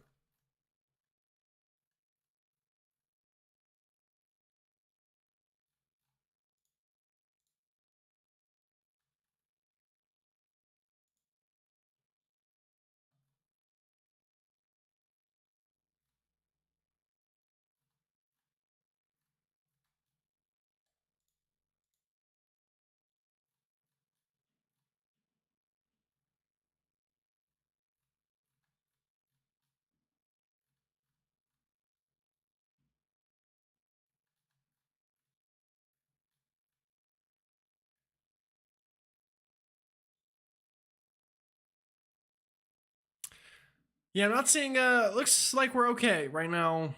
Yeah, I'm not seeing, looks like we're okay right now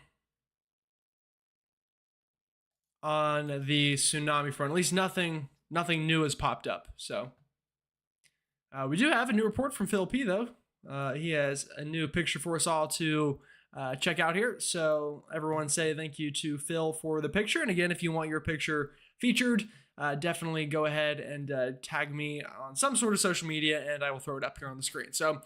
on the tsunami front. At least nothing new has popped up. So we do have a new report from Phil P, though. He has a new picture for us all to check out here. So everyone say thank you to Phil for the picture. And again, if you want your picture featured, definitely go ahead and tag me on some sort of social media, and I will throw it up here on the screen. So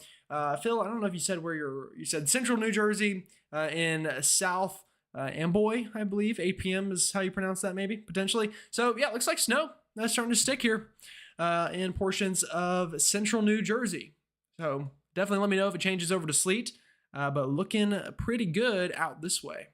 Phil, I don't know if you said where you said Central New Jersey in South Amboy, I believe. 8 p.m. is how you pronounce that, maybe, potentially. So yeah, it looks like snow. That's starting to stick here in portions of Central New Jersey. So definitely let me know if it changes over to sleet, but looking pretty good out this way.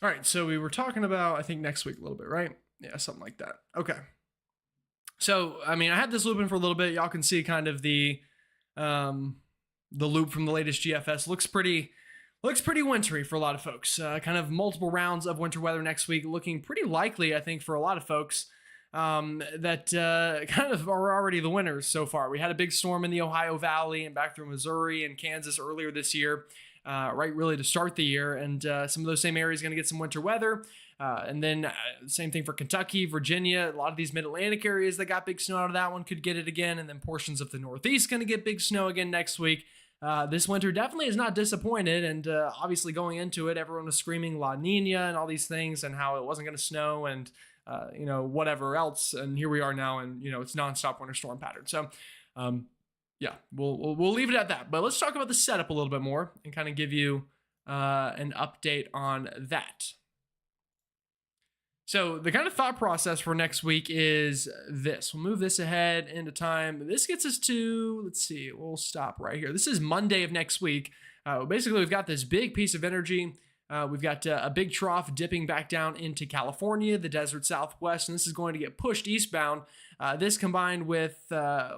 All right, so we were talking about, I think, next week a little bit, right? Yeah, something like that. Okay. So, I mean, I had this looping for a little bit. Y'all can see kind of the loop from the latest GFS. Looks pretty wintry for a lot of folks. Kind of multiple rounds of winter weather next week, looking pretty likely, I think, for a lot of folks that kind of are already the winners so far. We had a big storm in the Ohio Valley and back through Missouri and Kansas earlier this year. Right, really to start the year, and some of those same areas going to get some winter weather. And then same thing for Kentucky, Virginia, a lot of these mid-Atlantic areas that got big snow out of that one could get it again. And then portions of the Northeast going to get big snow again next week. This winter definitely is not disappointed. And obviously going into it, everyone was screaming La Nina and all these things and how it wasn't going to snow and, whatever else. And here we are now, and, it's nonstop winter storm pattern. So, yeah, we'll leave it at that. But let's talk about the setup a little bit more and kind of give you an update on that. So the kind of thought process for next week is this. We'll move this ahead into time. This gets us to, let's see, we'll stop right here. This is Monday of next week. Basically, we've got this big piece of energy. We've got a big trough dipping back down into California, the desert Southwest, and this is going to get pushed eastbound. This combined with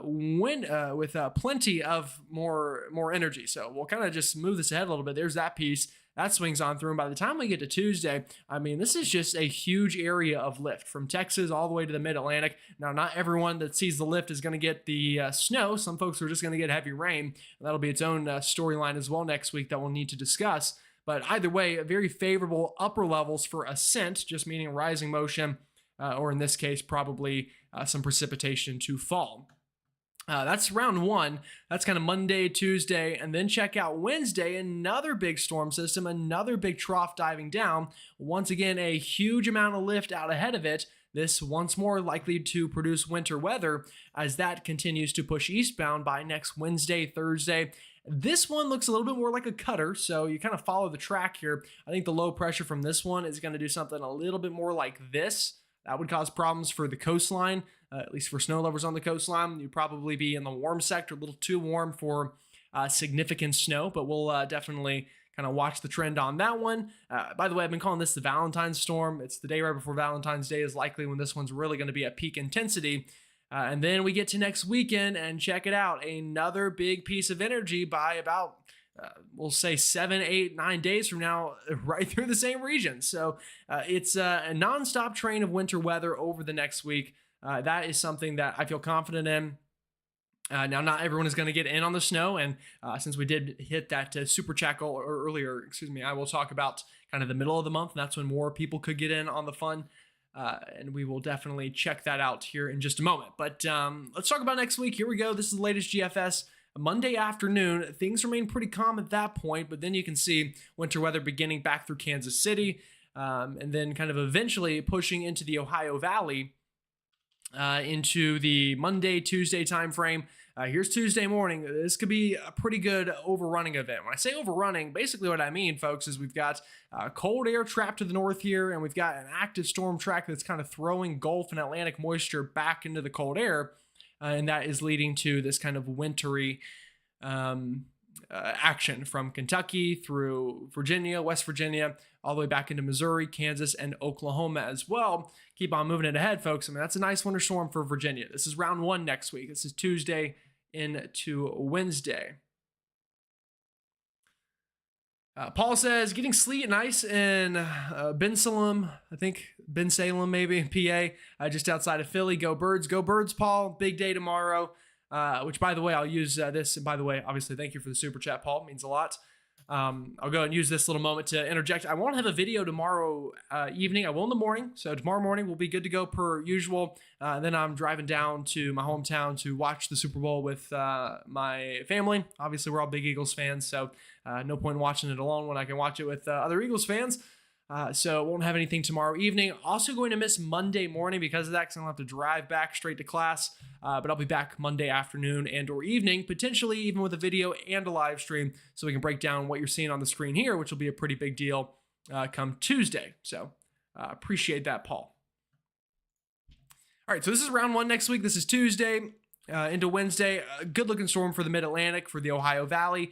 wind, with plenty of more energy. So we'll kind of just move this ahead a little bit. There's that piece. That swings on through. And by the time we get to Tuesday, I mean, this is just a huge area of lift from Texas all the way to the mid-Atlantic. Now, not everyone that sees the lift is going to get the snow. Some folks are just going to get heavy rain. And that'll be its own storyline as well next week that we'll need to discuss. But either way, very favorable upper levels for ascent, just meaning rising motion, or in this case, probably some precipitation to fall. That's round one. That's kind of Monday, Tuesday, and then check out Wednesday, another big storm system, another big trough diving down. Once again, a huge amount of lift out ahead of it. This once more likely to produce winter weather as that continues to push eastbound by next Wednesday, Thursday. This one looks a little bit more like a cutter, so you kind of follow the track here. I think the low pressure from this one is going to do something a little bit more like this. That would cause problems for the coastline, at least for snow lovers on the coastline. You'd probably be in the warm sector, a little too warm for significant snow, but we'll definitely kind of watch the trend on that one. By the way, I've been calling this the Valentine's storm. It's the day right before Valentine's Day is likely when this one's really going to be at peak intensity. And then we get to next weekend and check it out. Another big piece of energy by about we'll say 7, 8, 9 days from now, right through the same region. So it's a nonstop train of winter weather over the next week. That is something that I feel confident in. Now, not everyone is going to get in on the snow, and since we did hit that super chackle earlier, I will talk about kind of the middle of the month, and that's when more people could get in on the fun. And we will definitely check that out here in just a moment. But let's talk about next week. Here we go. This is the latest GFS. Monday afternoon, things remain pretty calm at that point, but then you can see winter weather beginning back through Kansas City, and then kind of eventually pushing into the Ohio Valley into the Monday, Tuesday timeframe. Here's Tuesday morning. This could be a pretty good overrunning event. When I say overrunning, basically what I mean, folks, is we've got cold air trapped to the north here, and we've got an active storm track that's kind of throwing Gulf and Atlantic moisture back into the cold air. And that is leading to this kind of wintry action from Kentucky through Virginia, West Virginia, all the way back into Missouri, Kansas, and Oklahoma as well. Keep on moving it ahead, folks. I mean, that's a nice winter storm for Virginia. This is round one next week. This is Tuesday into Wednesday. Paul says, getting sleet and ice in Ben Salem, I think Ben Salem maybe, PA, just outside of Philly. Go Birds, Paul. Big day tomorrow, which, by the way, I'll use this. And by the way, obviously, thank you for the super chat, Paul. It means a lot. I'll go and use this little moment to interject. I won't have a video tomorrow evening. I will in the morning. So tomorrow morning we'll be good to go per usual. Then I'm driving down to my hometown to watch the Super Bowl with my family. Obviously, we're all big Eagles fans, so no point in watching it alone when I can watch it with other Eagles fans. So won't have anything tomorrow evening. Also going to miss Monday morning because of that, because I'm going to have to drive back straight to class. But I'll be back Monday afternoon and or evening, potentially even with a video and a live stream, so we can break down what you're seeing on the screen here, which will be a pretty big deal come Tuesday. So appreciate that, Paul. All right, so this is round one next week. This is Tuesday into Wednesday. A good-looking storm for the Mid-Atlantic, for the Ohio Valley.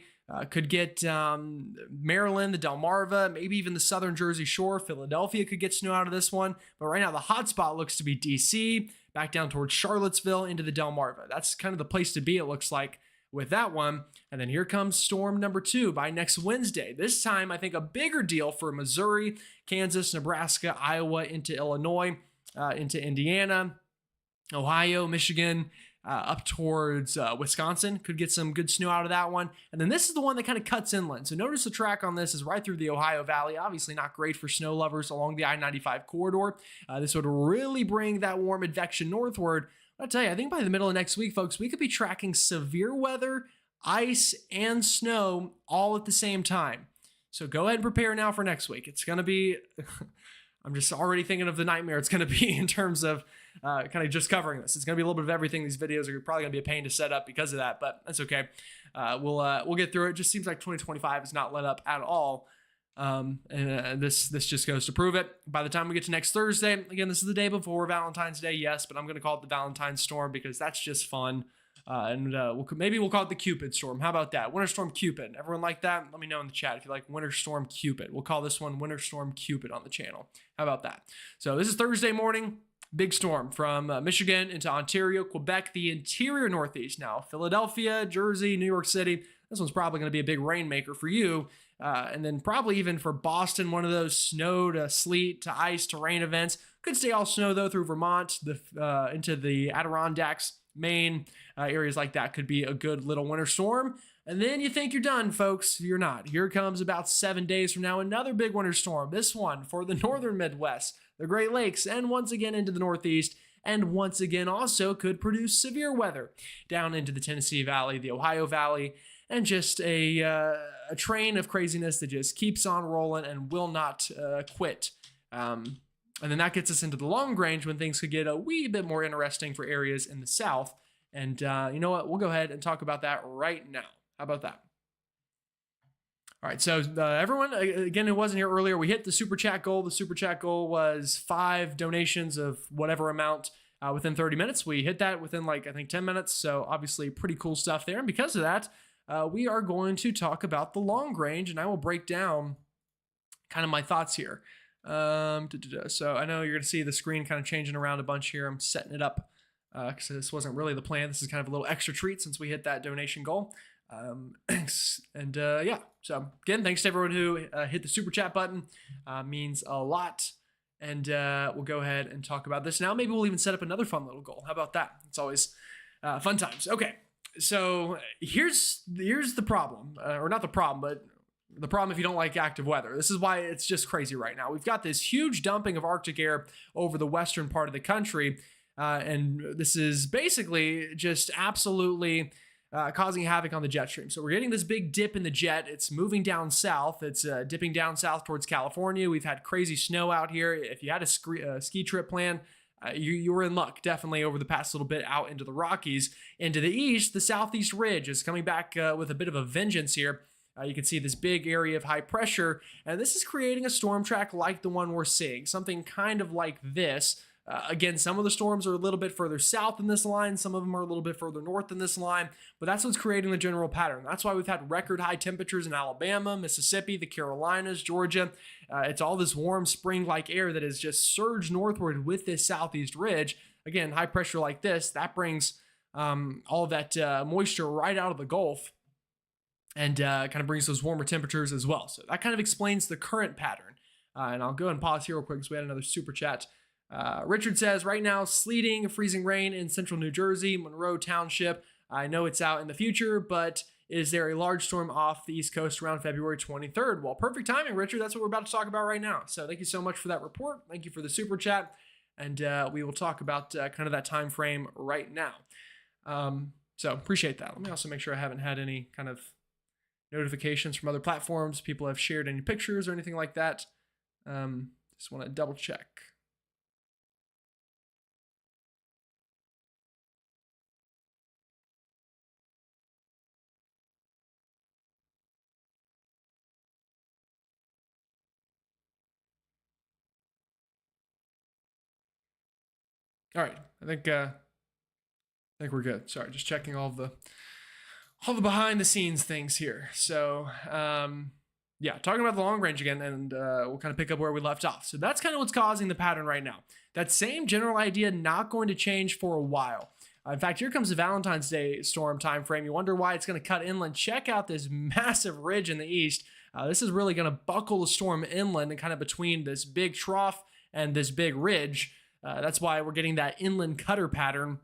Could get Maryland, the Delmarva, maybe even the southern Jersey Shore. Philadelphia could get snow out of this one. But right now, the hot spot looks to be D.C., back down towards Charlottesville into the Delmarva. That's kind of the place to be, it looks like, with that one. And then here comes storm number 2 by next Wednesday. This time, I think a bigger deal for Missouri, Kansas, Nebraska, Iowa, into Illinois, into Indiana, Ohio, Michigan, up towards Wisconsin. Could get some good snow out of that one. And then this is the one that kind of cuts inland. So notice the track on this is right through the Ohio Valley. Obviously not great for snow lovers along the I-95 corridor. This would really bring that warm advection northward. I'll tell you, I think by the middle of next week, folks, we could be tracking severe weather, ice, and snow all at the same time. So go ahead and prepare now for next week. It's going to be... I'm just already thinking of the nightmare it's going to be in terms of kind of just covering this. It's going to be a little bit of everything. These videos are probably going to be a pain to set up because of that, but that's okay. We'll get through it. It just seems like 2025 is not let up at all. And this just goes to prove it. By the time we get to next Thursday, again, this is the day before Valentine's Day, yes, but I'm going to call it the Valentine's Storm because that's just fun. Maybe we'll call it the Cupid storm. How about that? Winter Storm Cupid. Everyone like that? Let me know in the chat if you like Winter Storm Cupid. We'll call this one Winter Storm Cupid on the channel. How about that? So this is Thursday morning. Big storm from Michigan into Ontario, Quebec, the interior Northeast. Now, Philadelphia, Jersey, New York City. This one's probably going to be a big rainmaker for you. And then probably even for Boston, one of those snow to sleet to ice to rain events. Could stay all snow, though, through Vermont, into the Adirondacks, Maine, areas like that. Could be a good little winter storm. And then you think you're done, folks. You're not. Here comes about 7 days from now, another big winter storm. This one for the northern Midwest, the Great Lakes, and once again into the Northeast. And once again also could produce severe weather down into the Tennessee Valley, the Ohio Valley, and just a train of craziness that just keeps on rolling and will not quit. And then that gets us into the long range when things could get a wee bit more interesting for areas in the south. And you know what? We'll go ahead and talk about that right now. How about that? All right, so everyone, again, who wasn't here earlier, we hit the super chat goal. The super chat goal was 5 donations of whatever amount within 30 minutes. We hit that within I think 10 minutes. So obviously pretty cool stuff there. And because of that, we are going to talk about the long range, and I will break down kind of my thoughts here. So I know you're going to see the screen kind of changing around a bunch here. I'm setting it up because this wasn't really the plan. This is kind of a little extra treat since we hit that donation goal. Yeah, so again, thanks to everyone who hit the super chat button. Means a lot. And we'll go ahead and talk about this now. Maybe we'll even set up another fun little goal. How about that? It's always fun times. Okay, so here's the problem, or not the problem, but the problem if you don't like active weather. This is why it's just crazy right now. We've got this huge dumping of Arctic air over the western part of the country, and this is basically just absolutely causing havoc on the jet stream. So we're getting this big dip in the jet. It's moving down south. It's dipping down south towards California. We've had crazy snow out here. If you had a ski trip planned, you were in luck, definitely, over the past little bit out into the Rockies. Into the east, the southeast ridge is coming back with a bit of a vengeance here. You can see this big area of high pressure, and this is creating a storm track like the one we're seeing, something kind of like this. Again, some of the storms are a little bit further south in this line. Some of them are a little bit further north in this line, but that's what's creating the general pattern. That's why we've had record high temperatures in Alabama, Mississippi, the Carolinas, Georgia. It's all this warm spring-like air that has just surged northward with this southeast ridge. Again, high pressure like this, that brings all of that moisture right out of the Gulf and kind of brings those warmer temperatures as well. So that kind of explains the current pattern. And I'll go and pause here real quick because we had another super chat. Richard says, right now, sleeting, freezing rain in central New Jersey, Monroe Township. I know it's out in the future, but is there a large storm off the East Coast around February 23rd? Well, perfect timing, Richard. That's what we're about to talk about right now. So thank you so much for that report. Thank you for the super chat. And we will talk about kind of that time frame right now. So appreciate that. Let me also make sure I haven't had any kind of notifications from other platforms. People have shared any pictures or anything like that. Just want to double check. All right, I think we're good. Sorry, just checking all the behind the scenes things here. So yeah, talking about the long range again, and we'll kind of pick up where we left off. So that's kind of what's causing the pattern right now. That same general idea not going to change for a while. In fact, here comes the Valentine's Day storm time frame. You wonder why it's going to cut inland. Check out this massive ridge in the east. This is really going to buckle the storm inland and kind of between this big trough and this big ridge. That's why we're getting that inland cutter pattern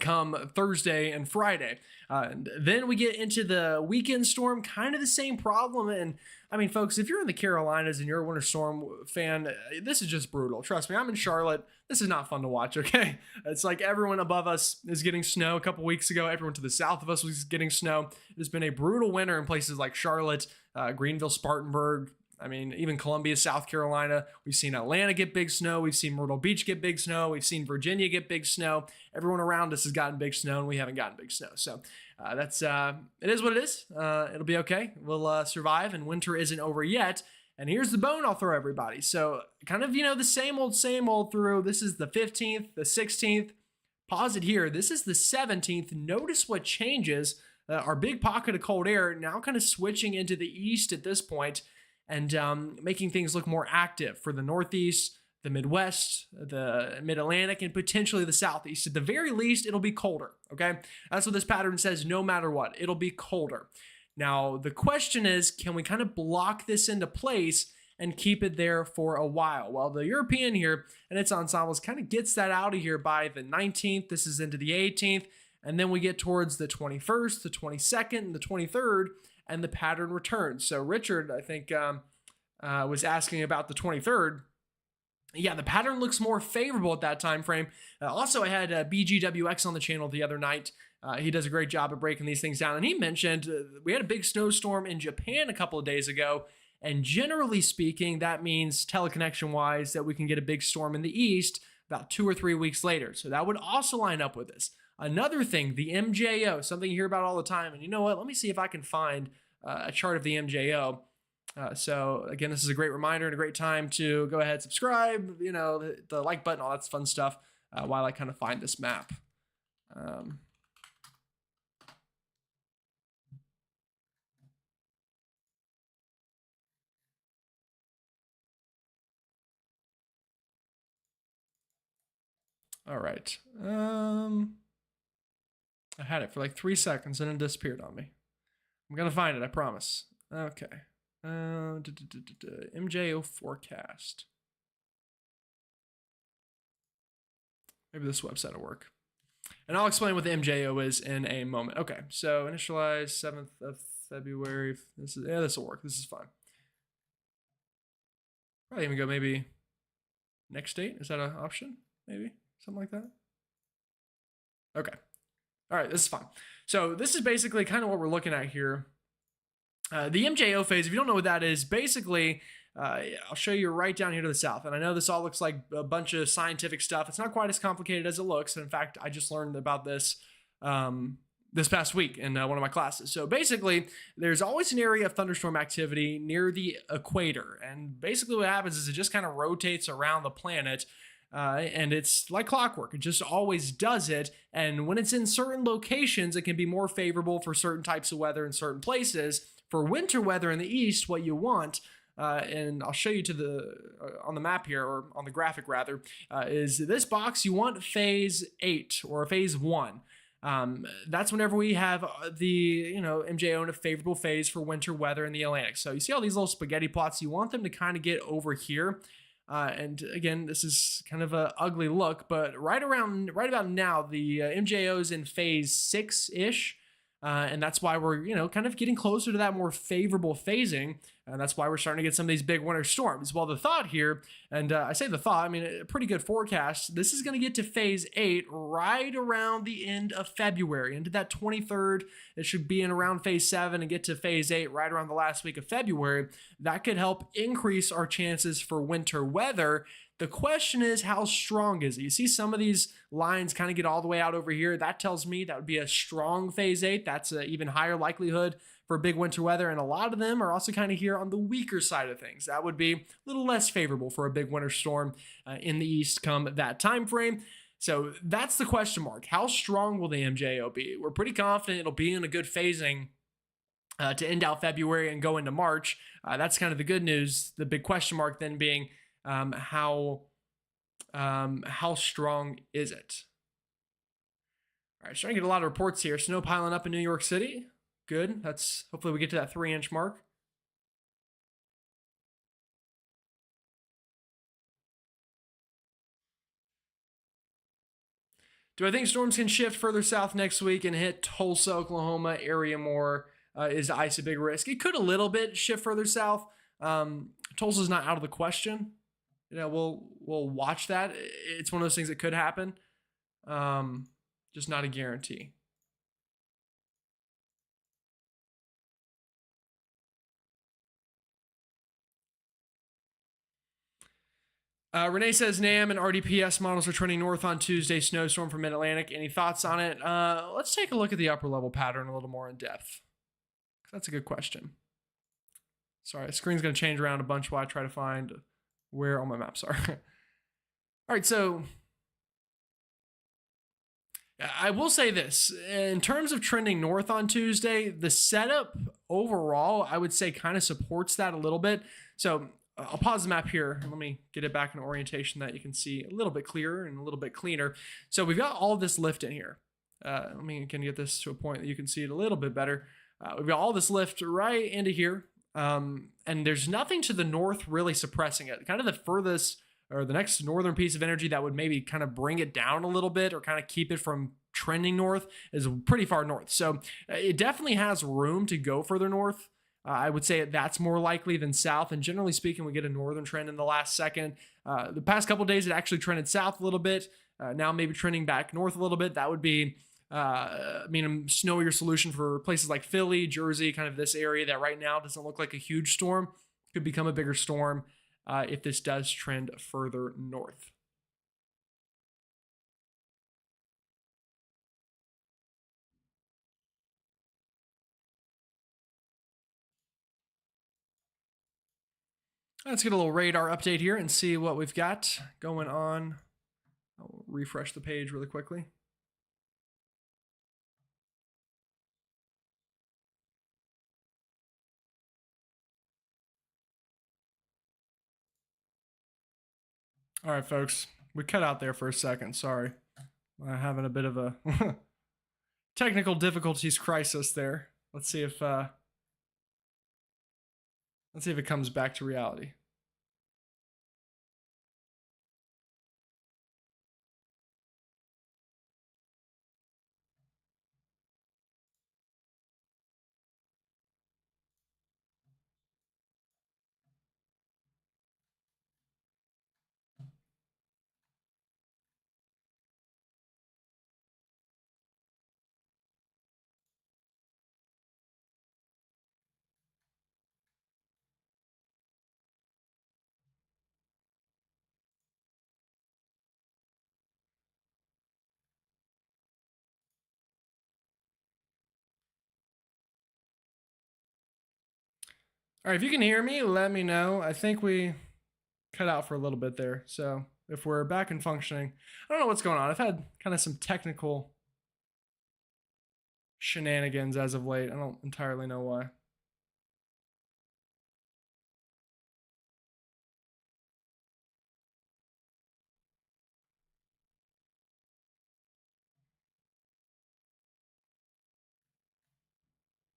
come Thursday and Friday. And then we get into the weekend storm, kind of the same problem. And I mean, folks, if you're in the Carolinas and you're a winter storm fan, this is just brutal. Trust me, I'm in Charlotte. This is not fun to watch, okay? It's like everyone above us is getting snow. A couple weeks ago, everyone to the south of us was getting snow. It's been a brutal winter in places like Charlotte, Greenville, Spartanburg. I mean, even Columbia, South Carolina. We've seen Atlanta get big snow. We've seen Myrtle Beach get big snow. We've seen Virginia get big snow. Everyone around us has gotten big snow, and we haven't gotten big snow. So it is what it is. It'll be okay. We'll survive, and winter isn't over yet. And here's the bone I'll throw everybody. So kind of, the same old through. This is the 15th, the 16th, pause it here. This is the 17th. Notice what changes. Our big pocket of cold air now kind of switching into the east at this point and making things look more active for the Northeast, the Midwest, the Mid-Atlantic, and potentially the Southeast. At the very least, it'll be colder, okay? That's what this pattern says. No matter what, it'll be colder. Now, the question is, can we kind of block this into place and keep it there for a while? Well, the European here and its ensembles kind of gets that out of here by the 19th. This is into the 18th. And then we get towards the 21st, the 22nd, and the 23rd, and the pattern returns. So Richard, I think, was asking about the 23rd. Yeah, the pattern looks more favorable at that time frame. Also, I had BGWX on the channel the other night. He does a great job of breaking these things down. And he mentioned we had a big snowstorm in Japan a couple of days ago. And generally speaking, that means teleconnection-wise that we can get a big storm in the east about 2 or 3 weeks later. So that would also line up with this. Another thing, the MJO, something you hear about all the time. And you know what? Let me see if I can find a chart of the MJO. So again, this is a great reminder and a great time to go ahead, subscribe, you know, the like button, all that fun stuff, while I kind of find this map. All right. I had it for like 3 seconds and it disappeared on me. I'm going to find it, I promise. Okay. MJO forecast. Maybe this website will work. And I'll explain what the MJO is in a moment. Okay, so initialize 7th of February. This will work. This is fine. Probably even go maybe next date. Is that an option? Maybe something like that. Okay. All right, this is fine. So this is basically kind of what we're looking at here. The MJO phase, if you don't know what that is, basically, I'll show you right down here to the south. And I know this all looks like a bunch of scientific stuff. It's not quite as complicated as it looks. And in fact, I just learned about this this past week in one of my classes. So basically, there's always an area of thunderstorm activity near the equator. And basically what happens is it just kind of rotates around the planet. And it's like clockwork. It just always does it. And when it's in certain locations, it can be more favorable for certain types of weather in certain places. For winter weather in the east, what you want, and I'll show you to the on the map here, or on the graphic rather, is this box. You want phase 8 or phase 1. That's whenever we have the MJO in a favorable phase for winter weather in the Atlantic. So you see all these little spaghetti plots. You want them to kind of get over here. And again, this is kind of an ugly look, but right about now, the MJO is in phase 6-ish. And that's why we're, kind of getting closer to that more favorable phasing. And that's why we're starting to get some of these big winter storms. Well, the thought here, and I say the thought, I mean, a pretty good forecast. This is going to get to phase 8 right around the end of February, into that 23rd. It should be in around phase 7 and get to phase 8 right around the last week of February. That could help increase our chances for winter weather. The question is, how strong is it? You see some of these lines kind of get all the way out over here. That tells me that would be a strong phase 8. That's an even higher likelihood for big winter weather. And a lot of them are also kind of here on the weaker side of things. That would be a little less favorable for a big winter storm in the east come that time frame. So that's the question mark. How strong will the MJO be? We're pretty confident it'll be in a good phasing to end out February and go into March. That's kind of the good news. The big question mark then being, how strong is it? All right, starting to get a lot of reports here. Snow piling up in New York City. Good. That's hopefully we get to that 3-inch mark. Do I think storms can shift further south next week and hit Tulsa, Oklahoma area more? Is ice a big risk? It could a little bit shift further south. Tulsa's not out of the question. We'll watch that. It's one of those things that could happen. Just not a guarantee. Renee says NAM and RDPS models are trending north on Tuesday. Snowstorm from Mid-Atlantic. Any thoughts on it? Let's take a look at the upper level pattern a little more in depth. That's a good question. Sorry, the screen's going to change around a bunch while I try to find where all my maps are. All right, so I will say this, in terms of trending north on Tuesday, the setup overall, I would say kind of supports that a little bit. So I'll pause the map here and let me get it back in orientation that you can see a little bit clearer and a little bit cleaner. So we've got all this lift in here. Let me again get this to a point that you can see it a little bit better. We've got all this lift right into here. And there's nothing to the north really suppressing it. Kind of the furthest or the next northern piece of energy that would maybe kind of bring it down a little bit or kind of keep it from trending north is pretty far north. So it definitely has room to go further north. I would say that's more likely than south. And generally speaking, we get a northern trend in the last second. The past couple days, it actually trended south a little bit. Now maybe trending back north a little bit. That would be a snowier solution for places like Philly, Jersey, kind of this area that right now doesn't look like a huge storm. Could become a bigger storm if this does trend further north. Let's get a little radar update here and see what we've got going on. I'll refresh the page really quickly. All right, folks, we cut out there for a second. Sorry. I'm having a bit of a technical difficulties crisis there. Let's see if it comes back to reality. All right, if you can hear me, let me know. I think we cut out for a little bit there. So if we're back and functioning, I don't know what's going on. I've had kind of some technical shenanigans as of late. I don't entirely know why.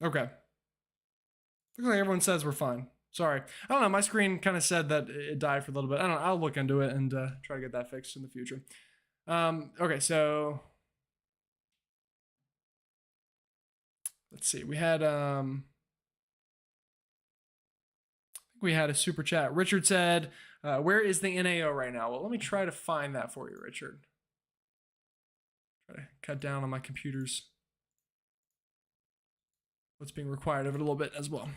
Okay. Looks like everyone says we're fine. Sorry. I don't know. My screen kind of said that it died for a little bit. I don't know. I'll look into it and try to get that fixed in the future. Okay, so let's see. We had a super chat. Richard said, "Where is the NAO right now?" Well, let me try to find that for you, Richard. Try to cut down on my computer's what's being required of it a little bit as well.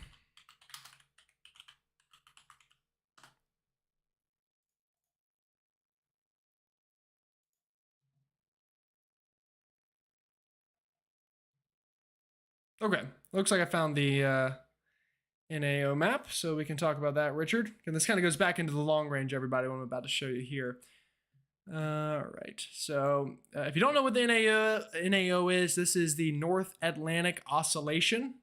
Okay, looks like I found the NAO map, so we can talk about that, Richard. And this kind of goes back into the long range, everybody, what I'm about to show you here. All right, so if you don't know what the NAO is, this is the North Atlantic Oscillation.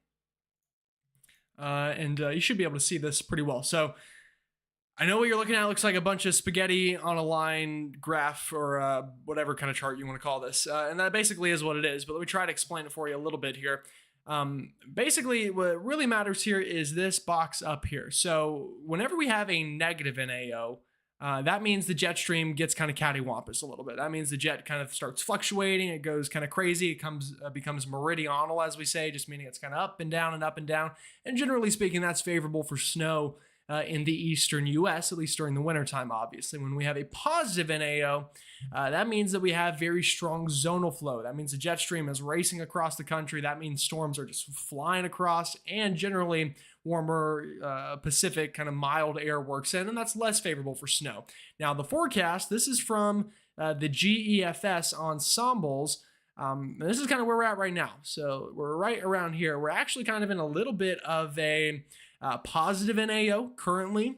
And you should be able to see this pretty well. So I know what you're looking at. It looks like a bunch of spaghetti on a line graph or whatever kind of chart you want to call this. And that basically is what it is. But let me try to explain it for you a little bit here. Basically, what really matters here is this box up here. So whenever we have a negative NAO, that means the jet stream gets kind of cattywampus a little bit. That means the jet kind of starts fluctuating. It goes kind of crazy. It becomes meridional, as we say, just meaning it's kind of up and down and up and down. And generally speaking, that's favorable for snow in the eastern U.S., at least during the wintertime, obviously. When we have a positive NAO, that means that we have very strong zonal flow. That means the jet stream is racing across the country. That means storms are just flying across, and generally warmer Pacific kind of mild air works in, and that's less favorable for snow. Now, the forecast, this is from the GEFS ensembles. This is kind of where we're at right now. So we're right around here. We're actually kind of in a little bit of a positive NAO currently.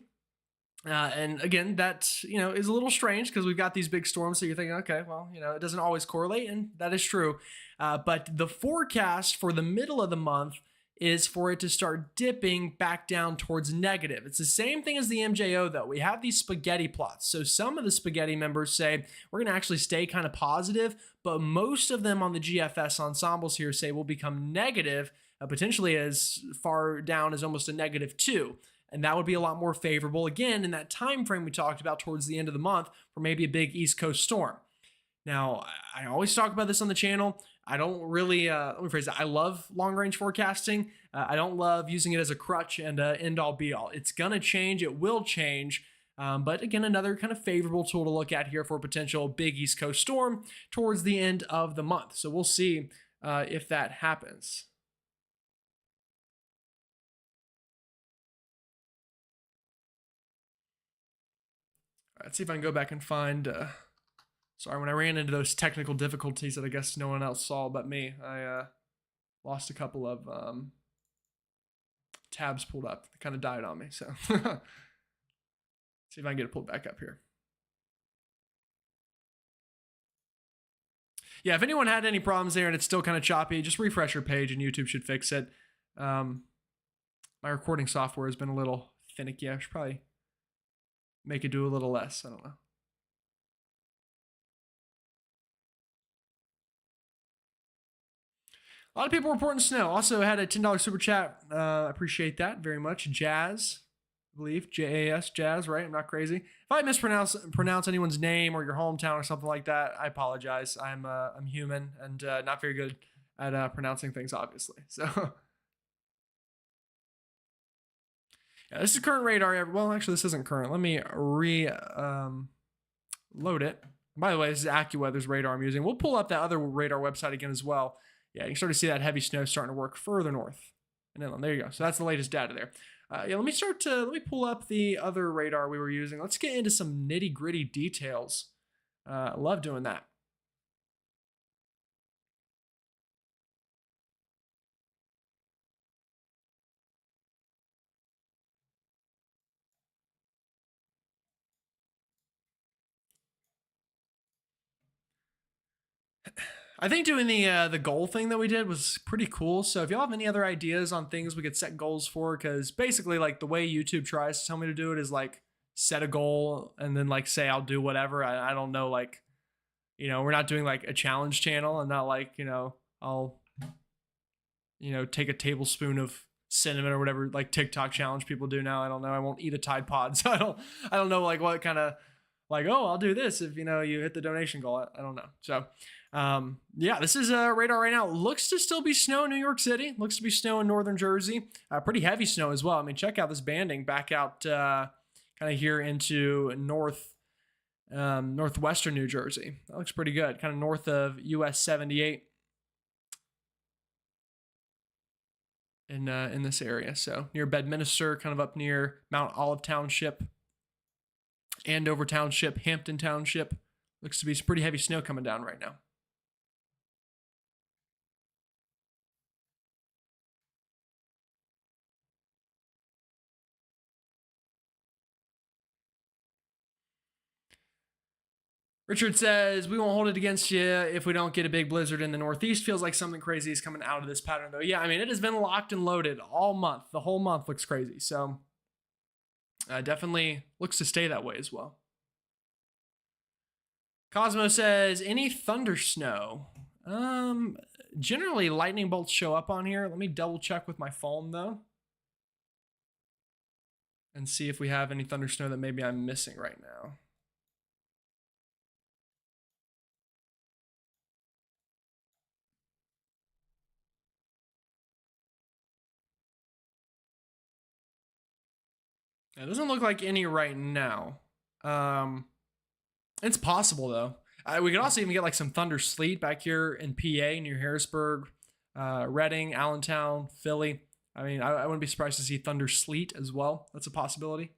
And again, that is a little strange because we've got these big storms. So you're thinking, okay, well, it doesn't always correlate, and that is true. But the forecast for the middle of the month is for it to start dipping back down towards negative. It's the same thing as the MJO, though. We have these spaghetti plots. So some of the spaghetti members say we're going to actually stay kind of positive, but most of them on the GFS ensembles here say we'll become negative, potentially as far down as almost a -2. And that would be a lot more favorable, again, in that time frame we talked about towards the end of the month for maybe a big East Coast storm. Now, I always talk about this on the channel. I don't really, let me phrase it, I love long-range forecasting. I don't love using it as a crutch and end-all be-all. It's going to change. It will change. But again, another kind of favorable tool to look at here for a potential big East Coast storm towards the end of the month. So we'll see if that happens. Let's see if I can go back and find, sorry, when I ran into those technical difficulties that I guess no one else saw but me, I lost a couple of tabs pulled up. They kind of died on me, so see if I can get it pulled back up here. Yeah, if anyone had any problems there and it's still kind of choppy, just refresh your page and YouTube should fix it. My recording software has been a little finicky. I should probably make it do a little less. I don't know. A lot of people reporting snow. Also had a $10 super chat. I appreciate that very much. Jazz, I believe. Jas, Jazz, right? I'm not crazy. If I mispronounce anyone's name or your hometown or something like that, I apologize. I'm human and not very good at pronouncing things, obviously. So yeah, this is current radar. Well, actually, this isn't current. Let me load it. By the way, this is AccuWeather's radar I'm using. We'll pull up that other radar website again as well. Yeah, you can start to see that heavy snow starting to work further north and inland. There you go. So that's the latest data there. Yeah, let me pull up the other radar we were using. Let's get into some nitty gritty details. I love doing that. I think doing the goal thing that we did was pretty cool. So if y'all have any other ideas on things we could set goals for, because basically like the way YouTube tries to tell me to do it is like set a goal and then like say I'll do whatever. I don't know, like, we're not doing like a challenge channel and not like, I'll take a tablespoon of cinnamon or whatever like TikTok challenge people do now. I don't know. I won't eat a Tide Pod. So I don't know like what kind of like, oh, I'll do this if you hit the donation goal. I don't know. So yeah, this is radar right now. Looks to still be snow in New York City. Looks to be snow in northern Jersey. Pretty heavy snow as well. I mean, check out this banding back out kind of here into northwestern New Jersey. That looks pretty good. Kind of north of US 78 in this area. So near Bedminster, kind of up near Mount Olive Township, Andover Township, Hampton Township. Looks to be some pretty heavy snow coming down right now. Richard says, we won't hold it against you if we don't get a big blizzard in the Northeast. Feels like something crazy is coming out of this pattern, though. Yeah, I mean, it has been locked and loaded all month. The whole month looks crazy. So definitely looks to stay that way as well. Cosmo says, any thunder snow? Generally, lightning bolts show up on here. Let me double check with my phone, though, and see if we have any thunder snow that maybe I'm missing right now. It doesn't look like any right now. It's possible, though. We could also even get like some thunder sleet back here in PA near Harrisburg, Reading, Allentown, Philly. I mean, I wouldn't be surprised to see thunder sleet as well. That's a possibility.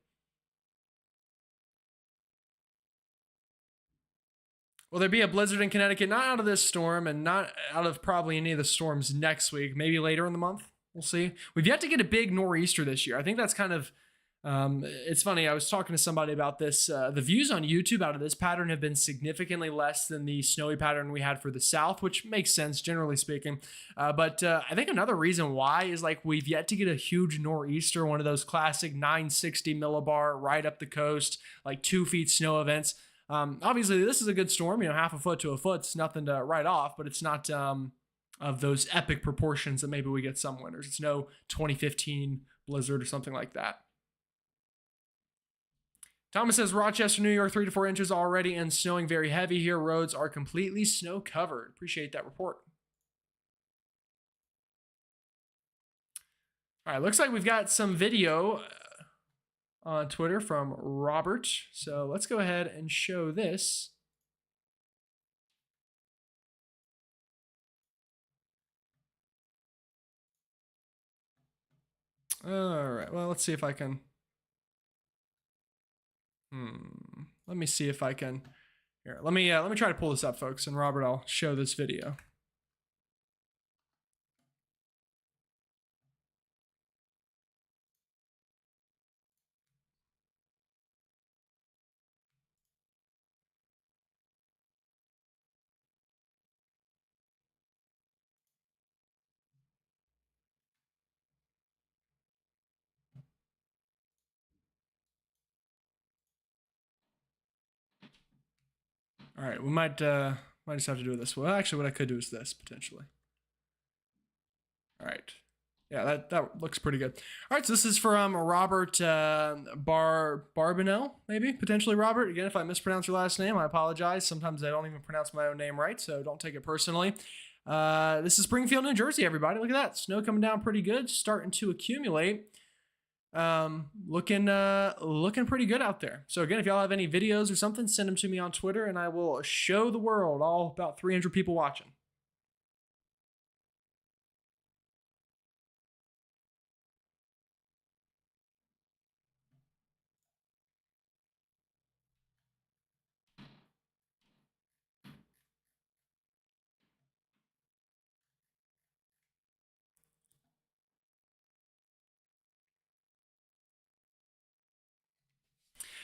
Will there be a blizzard in Connecticut? Not out of this storm and not out of probably any of the storms next week. Maybe later in the month. We'll see. We've yet to get a big nor'easter this year. I think that's kind of It's funny. I was talking to somebody about this. The views on YouTube out of this pattern have been significantly less than the snowy pattern we had for the south, which makes sense generally speaking. But I think another reason why is like we've yet to get a huge nor'easter, one of those classic 960 millibar right up the coast, like 2 feet snow events. Obviously, this is a good storm. Half a foot to a foot. It's nothing to write off, but it's not of those epic proportions that maybe we get some winters. It's no 2015 blizzard or something like that. Thomas says Rochester, New York, 3 to 4 inches already and snowing very heavy here. Roads are completely snow covered. Appreciate that report. All right, looks like we've got some video on Twitter from Robert. So let's go ahead and show this. All right, well, let's see if I can. Let me see if I can. Here, let me try to pull this up, folks. And Robert, I'll show this video. All right, we might just have to do this. Well, actually, what I could do is this potentially. All right. Yeah, that looks pretty good. All right, so this is from Robert Barbinell, maybe, potentially Robert. Again, if I mispronounce your last name, I apologize. Sometimes I don't even pronounce my own name right, so don't take it personally. This is Springfield, New Jersey, everybody. Look at that. Snow coming down pretty good, starting to accumulate. Looking pretty good out there. So again, if y'all have any videos or something, send them to me on Twitter, and I will show the world, all about 300 people watching.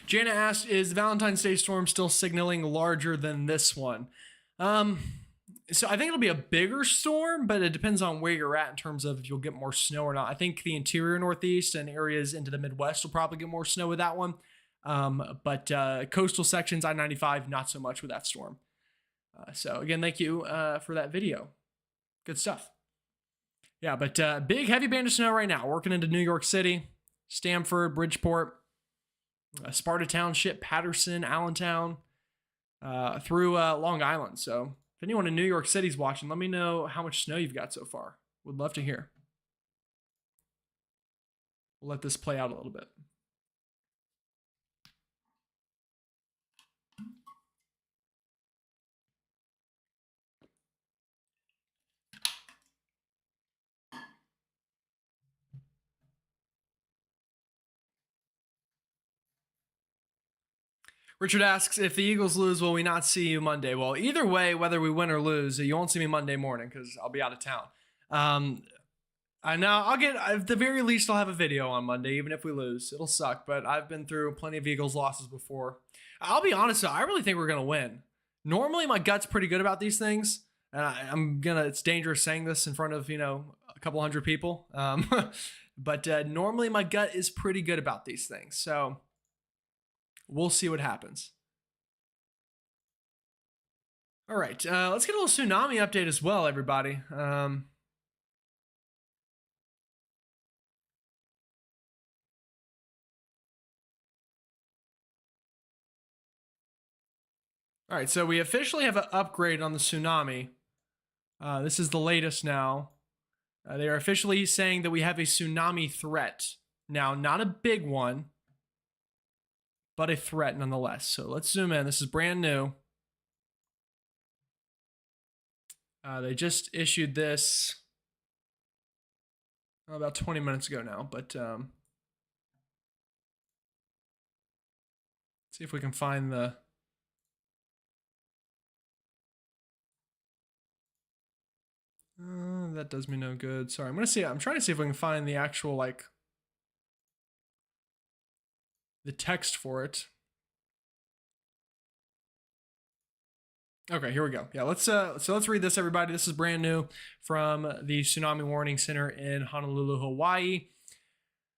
Jana asked, is Valentine's Day storm still signaling larger than this one? So I think it'll be a bigger storm, but it depends on where you're at in terms of if you'll get more snow or not. I think the interior Northeast and areas into the Midwest will probably get more snow with that one. But coastal sections, I-95, not so much with that storm. So again, thank you for that video. Good stuff. Yeah, but big heavy band of snow right now, working into New York City, Stamford, Bridgeport, Sparta Township, Patterson, Allentown, through Long Island. So if anyone in New York City's watching, let me know how much snow you've got so far. Would love to hear. We'll let this play out a little bit. Richard asks, if the Eagles lose, will we not see you Monday? Well, either way, whether we win or lose, you won't see me Monday morning because I'll be out of town. I know I'll get, at the very least, I'll have a video on Monday, even if we lose. It'll suck, but I've been through plenty of Eagles losses before. I'll be honest, though, I really think we're going to win. Normally, my gut's pretty good about these things. And it's dangerous saying this in front of, a couple hundred people. But normally my gut is pretty good about these things. So we'll see what happens. All right, let's get a little tsunami update as well, everybody. All right, so we officially have an upgrade on the tsunami. This is the latest now. They are officially saying that we have a tsunami threat. Now, not a big one, but a threat nonetheless. So let's zoom in. This is brand new. They just issued this about 20 minutes ago now, but see if we can find the... that does me no good. Sorry, I'm trying to see if we can find the actual, the text for it. Okay, here we go. Yeah, let's read this, everybody. This is brand new from the Tsunami Warning Center in Honolulu, Hawaii.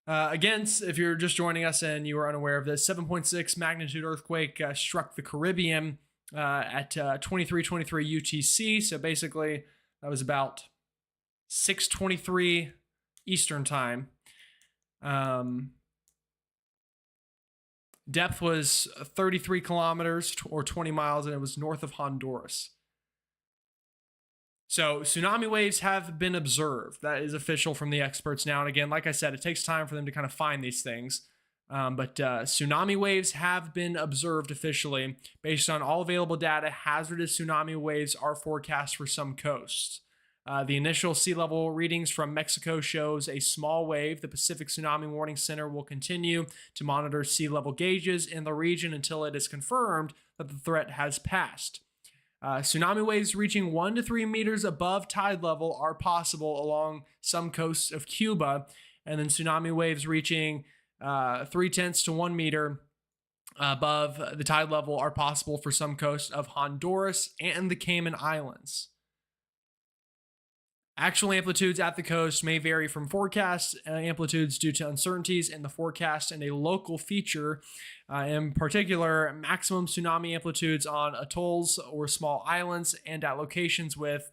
Again, if you're just joining us and you are unaware of this, 7.6 magnitude earthquake struck the Caribbean at 23:23 UTC. So basically, that was about 6:23 Eastern time. Depth was 33 kilometers or 20 miles, and it was north of Honduras. So tsunami waves have been observed. That is official from the experts now. And again, like I said, it takes time for them to kind of find these things. But tsunami waves have been observed officially. Based on all available data, hazardous tsunami waves are forecast for some coasts. The initial sea level readings from Mexico shows a small wave. The Pacific Tsunami Warning Center will continue to monitor sea level gauges in the region until it is confirmed that the threat has passed. Tsunami waves reaching 1 to 3 meters above tide level are possible along some coasts of Cuba, and then tsunami waves reaching 0.3 to 1 meter above the tide level are possible for some coasts of Honduras and the Cayman Islands. Actual amplitudes at the coast may vary from forecast amplitudes due to uncertainties in the forecast and a local feature. In particular, maximum tsunami amplitudes on atolls or small islands and at locations with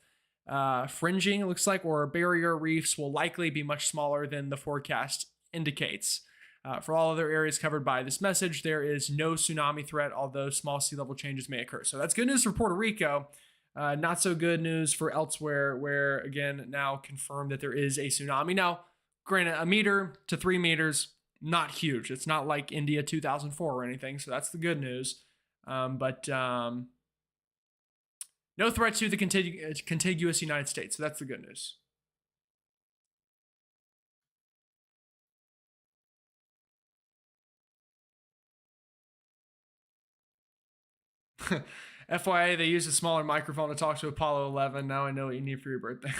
fringing, it looks like, or barrier reefs will likely be much smaller than the forecast indicates. For all other areas covered by this message, there is no tsunami threat, although small sea level changes may occur. So that's good news for Puerto Rico. Not so good news for elsewhere, where, again, now confirmed that there is a tsunami. Now, granted, 1 meter to 3 meters, not huge. It's not like India 2004 or anything, so that's the good news. But no threat to the contiguous United States, so that's the good news. FYI, they used a smaller microphone to talk to Apollo 11. Now I know what you need for your birthday.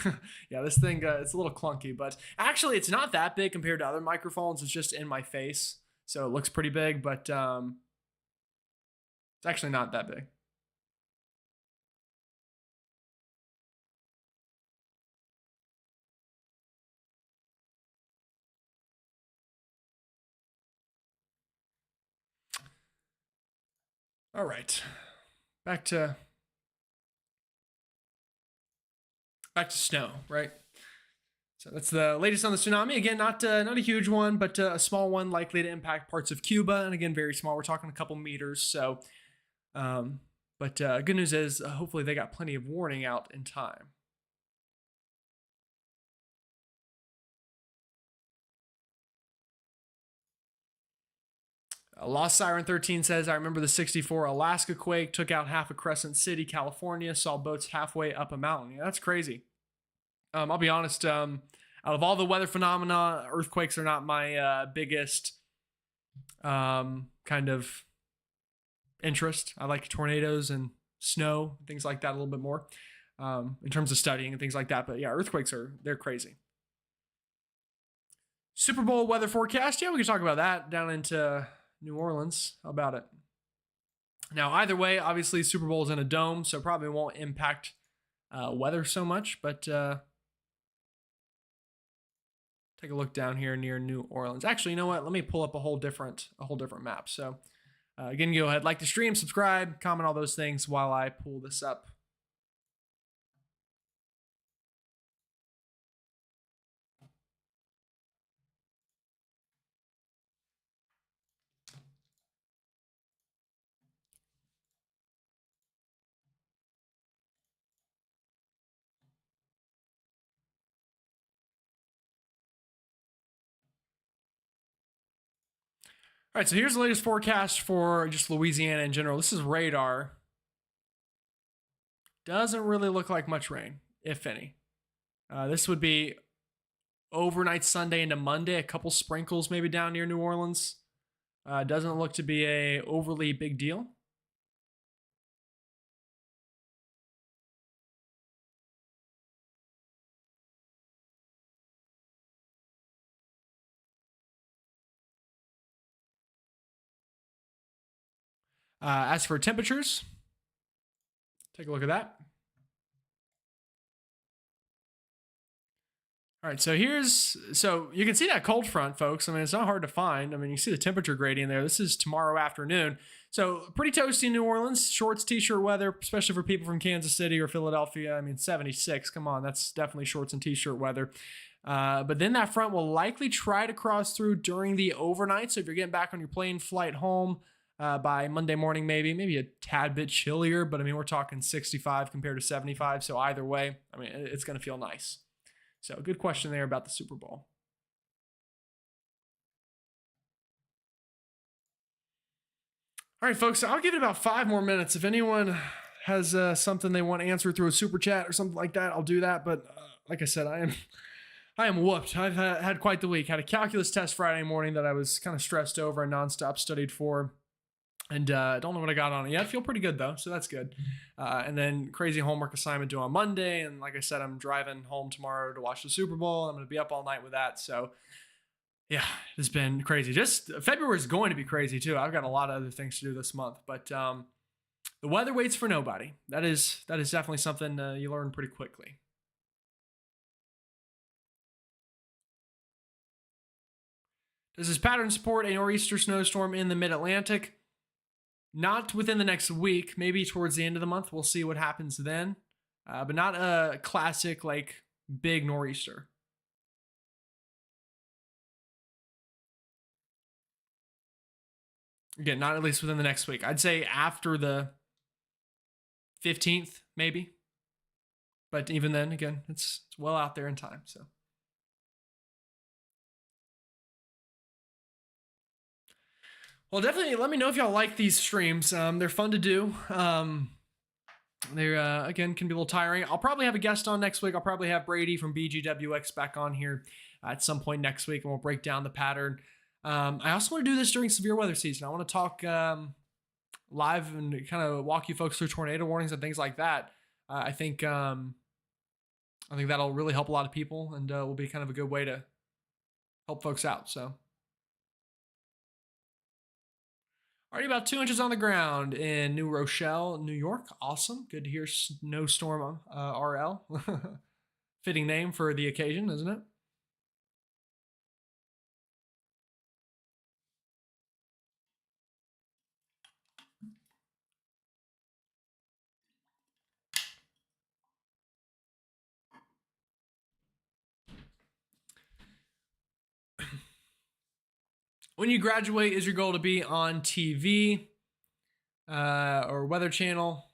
Yeah, this thing, it's a little clunky, but actually it's not that big compared to other microphones. It's just in my face, so it looks pretty big, but it's actually not that big. All right, back to snow, right? So that's the latest on the tsunami. Again, not a huge one, but a small one, likely to impact parts of Cuba, and again, very small. We're talking a couple meters. So, but good news is hopefully they got plenty of warning out in time. Lost Siren 13 says, I remember the 64 Alaska quake took out half of Crescent City, California, saw boats halfway up a mountain. Yeah, that's crazy. I'll be honest, out of all the weather phenomena, earthquakes are not my biggest kind of interest. I like tornadoes and snow, things like that a little bit more in terms of studying and things like that. But yeah, earthquakes they're crazy. Super Bowl weather forecast. Yeah, we can talk about that down into New Orleans. How about it? Now, either way, obviously, Super Bowl is in a dome, so probably won't impact weather so much. But take a look down here near New Orleans. Actually, you know what? Let me pull up a whole different map. So again, go ahead, like the stream, subscribe, comment all those things while I pull this up. All right, so here's the latest forecast for just Louisiana in general. This is radar. Doesn't really look like much rain, if any. This would be overnight Sunday into Monday, a couple sprinkles maybe down near New Orleans. Doesn't look to be a overly big deal. As for temperatures, take a look at that. All right, so you can see that cold front, folks. I mean, it's not hard to find. I mean, you see the temperature gradient there. This is tomorrow afternoon. So pretty toasty in New Orleans. Shorts, t-shirt weather, especially for people from Kansas City or Philadelphia. I mean, 76. Come on, that's definitely shorts and t-shirt weather. But then that front will likely try to cross through during the overnight. So if you're getting back on your plane flight home by Monday morning, maybe a tad bit chillier. But I mean, we're talking 65 compared to 75. So either way, I mean, it's going to feel nice. So good question there about the Super Bowl. All right, folks, I'll give it about 5 more minutes. If anyone has something they want answered through a super chat or something like that, I'll do that. But like I said, I am whooped. I've had quite the week. Had a calculus test Friday morning that I was kind of stressed over and nonstop studied for. And I don't know what I got on it yet. I feel pretty good, though, so that's good. And then crazy homework assignment due on Monday. And like I said, I'm driving home tomorrow to watch the Super Bowl. I'm going to be up all night with that. So, yeah, it's been crazy. Just February is going to be crazy, too. I've got a lot of other things to do this month. But the weather waits for nobody. That is definitely something you learn pretty quickly. Does this pattern support a nor'easter snowstorm in the mid-Atlantic? Not within the next week, maybe towards the end of the month. We'll see what happens then. But not a classic, like, big nor'easter. Again, not at least within the next week. I'd say after the 15th, maybe. But even then, again, it's well out there in time, so. Well, definitely let me know if y'all like these streams. They're fun to do. They're, again, can be a little tiring. I'll probably have a guest on next week. I'll probably have Brady from BGWX back on here at some point next week, and we'll break down the pattern. I also want to do this during severe weather season. I want to talk live and kind of walk you folks through tornado warnings and things like that. I think that'll really help a lot of people, and will be kind of a good way to help folks out. So. Already about 2 inches on the ground in New Rochelle, New York. Awesome. Good to hear Snowstorm RL. Fitting name for the occasion, isn't it? When you graduate, is your goal to be on TV or Weather Channel?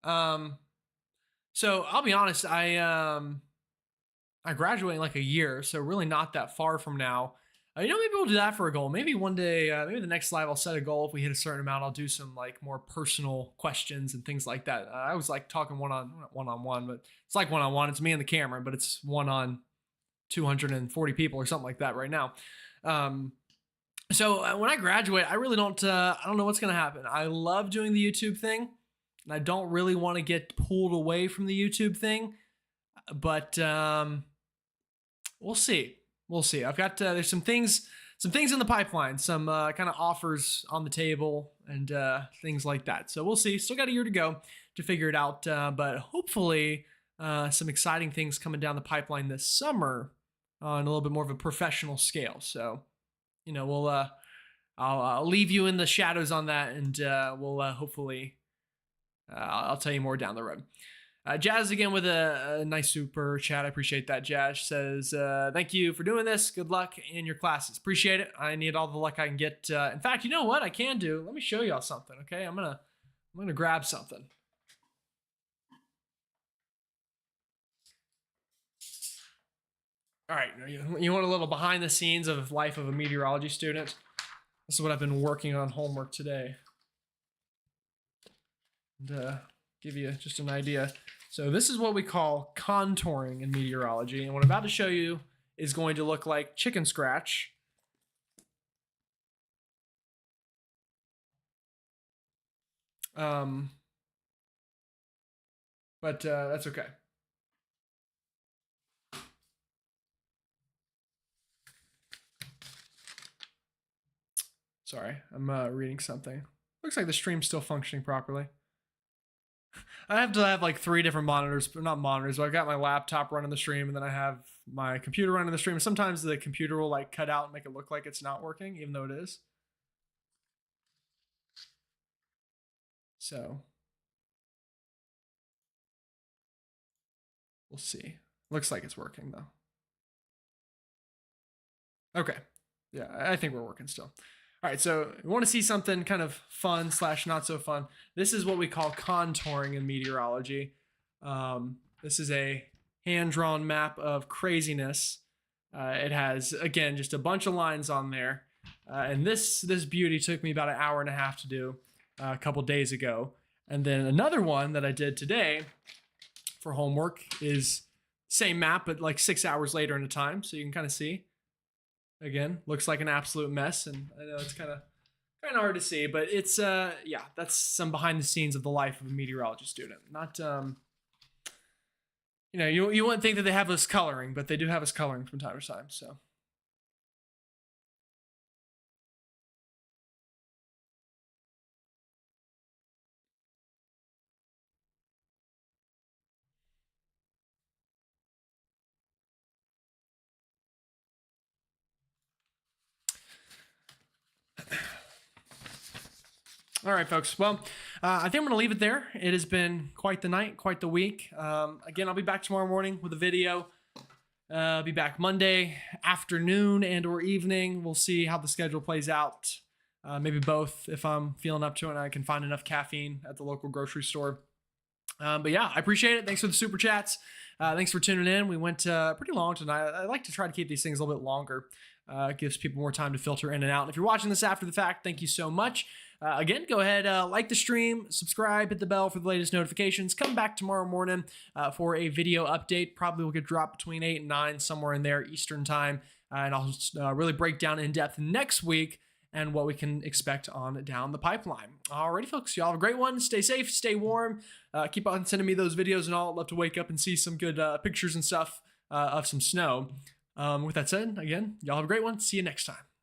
So I'll be honest, I graduate in like a year, so really not that far from now. Maybe we'll do that for a goal. Maybe one day, maybe the next live I'll set a goal. If we hit a certain amount, I'll do some like more personal questions and things like that. I was like talking one-on-one, but it's like one-on-one. It's me and the camera, but it's one on 240 people or something like that right now. So when I graduate, I really don't know what's going to happen. I love doing the YouTube thing, and I don't really want to get pulled away from the YouTube thing, but we'll see. We'll see. I've got, there's some things in the pipeline, some kind of offers on the table and things like that. So we'll see. Still got a year to go to figure it out, but hopefully some exciting things coming down the pipeline this summer on a little bit more of a professional scale. So, we'll I'll leave you in the shadows on that, and we'll hopefully I'll tell you more down the road. Jazz again with a nice super chat. I appreciate that. Jazz says, thank you for doing this. Good luck in your classes. Appreciate it. I need all the luck I can get. In fact, you know what I can do? Let me show y'all something. Okay. I'm gonna grab something. All right. You want a little behind the scenes of life of a meteorology student? This is what I've been working on homework today. And give you just an idea. So this is what we call contouring in meteorology. And what I'm about to show you is going to look like chicken scratch. But that's okay. Sorry, I'm reading something. Looks like the stream's still functioning properly. I have to have like 3 different monitors, but not monitors. So I got my laptop running the stream, and then I have my computer running the stream. Sometimes the computer will like cut out and make it look like it's not working, even though it is. So we'll see. Looks like it's working though. Okay. Yeah, I think we're working still. All right, so you want to see something kind of fun / not so fun. This is what we call contouring in meteorology. This is a hand-drawn map of craziness. It has, again, just a bunch of lines on there. And this beauty took me about an hour and a half to do a couple days ago. And then another one that I did today for homework is same map, but like 6 hours later in the time. So you can kind of see. Again, looks like an absolute mess, and I know it's kind of hard to see, but it's yeah, that's some behind the scenes of the life of a meteorology student. Not you know, you wouldn't think that they have us coloring, but they do have us coloring from time to time. So all right, folks. Well, I think I'm going to leave it there. It has been quite the night, quite the week. Again, I'll be back tomorrow morning with a video. I'll be back Monday afternoon and or evening. We'll see how the schedule plays out. Maybe both if I'm feeling up to it and I can find enough caffeine at the local grocery store. But yeah, I appreciate it. Thanks for the super chats. Thanks for tuning in. We went pretty long tonight. I like to try to keep these things a little bit longer. It gives people more time to filter in and out. And if you're watching this after the fact, thank you so much. Again, go ahead, like the stream, subscribe, hit the bell for the latest notifications. Come back tomorrow morning for a video update. Probably will get dropped between 8 and 9, somewhere in there, Eastern time. And I'll really break down in depth next week and what we can expect on down the pipeline. Alrighty, folks, y'all have a great one. Stay safe, stay warm. Keep on sending me those videos and all. I'd love to wake up and see some good pictures and stuff of some snow. With that said, again, y'all have a great one. See you next time.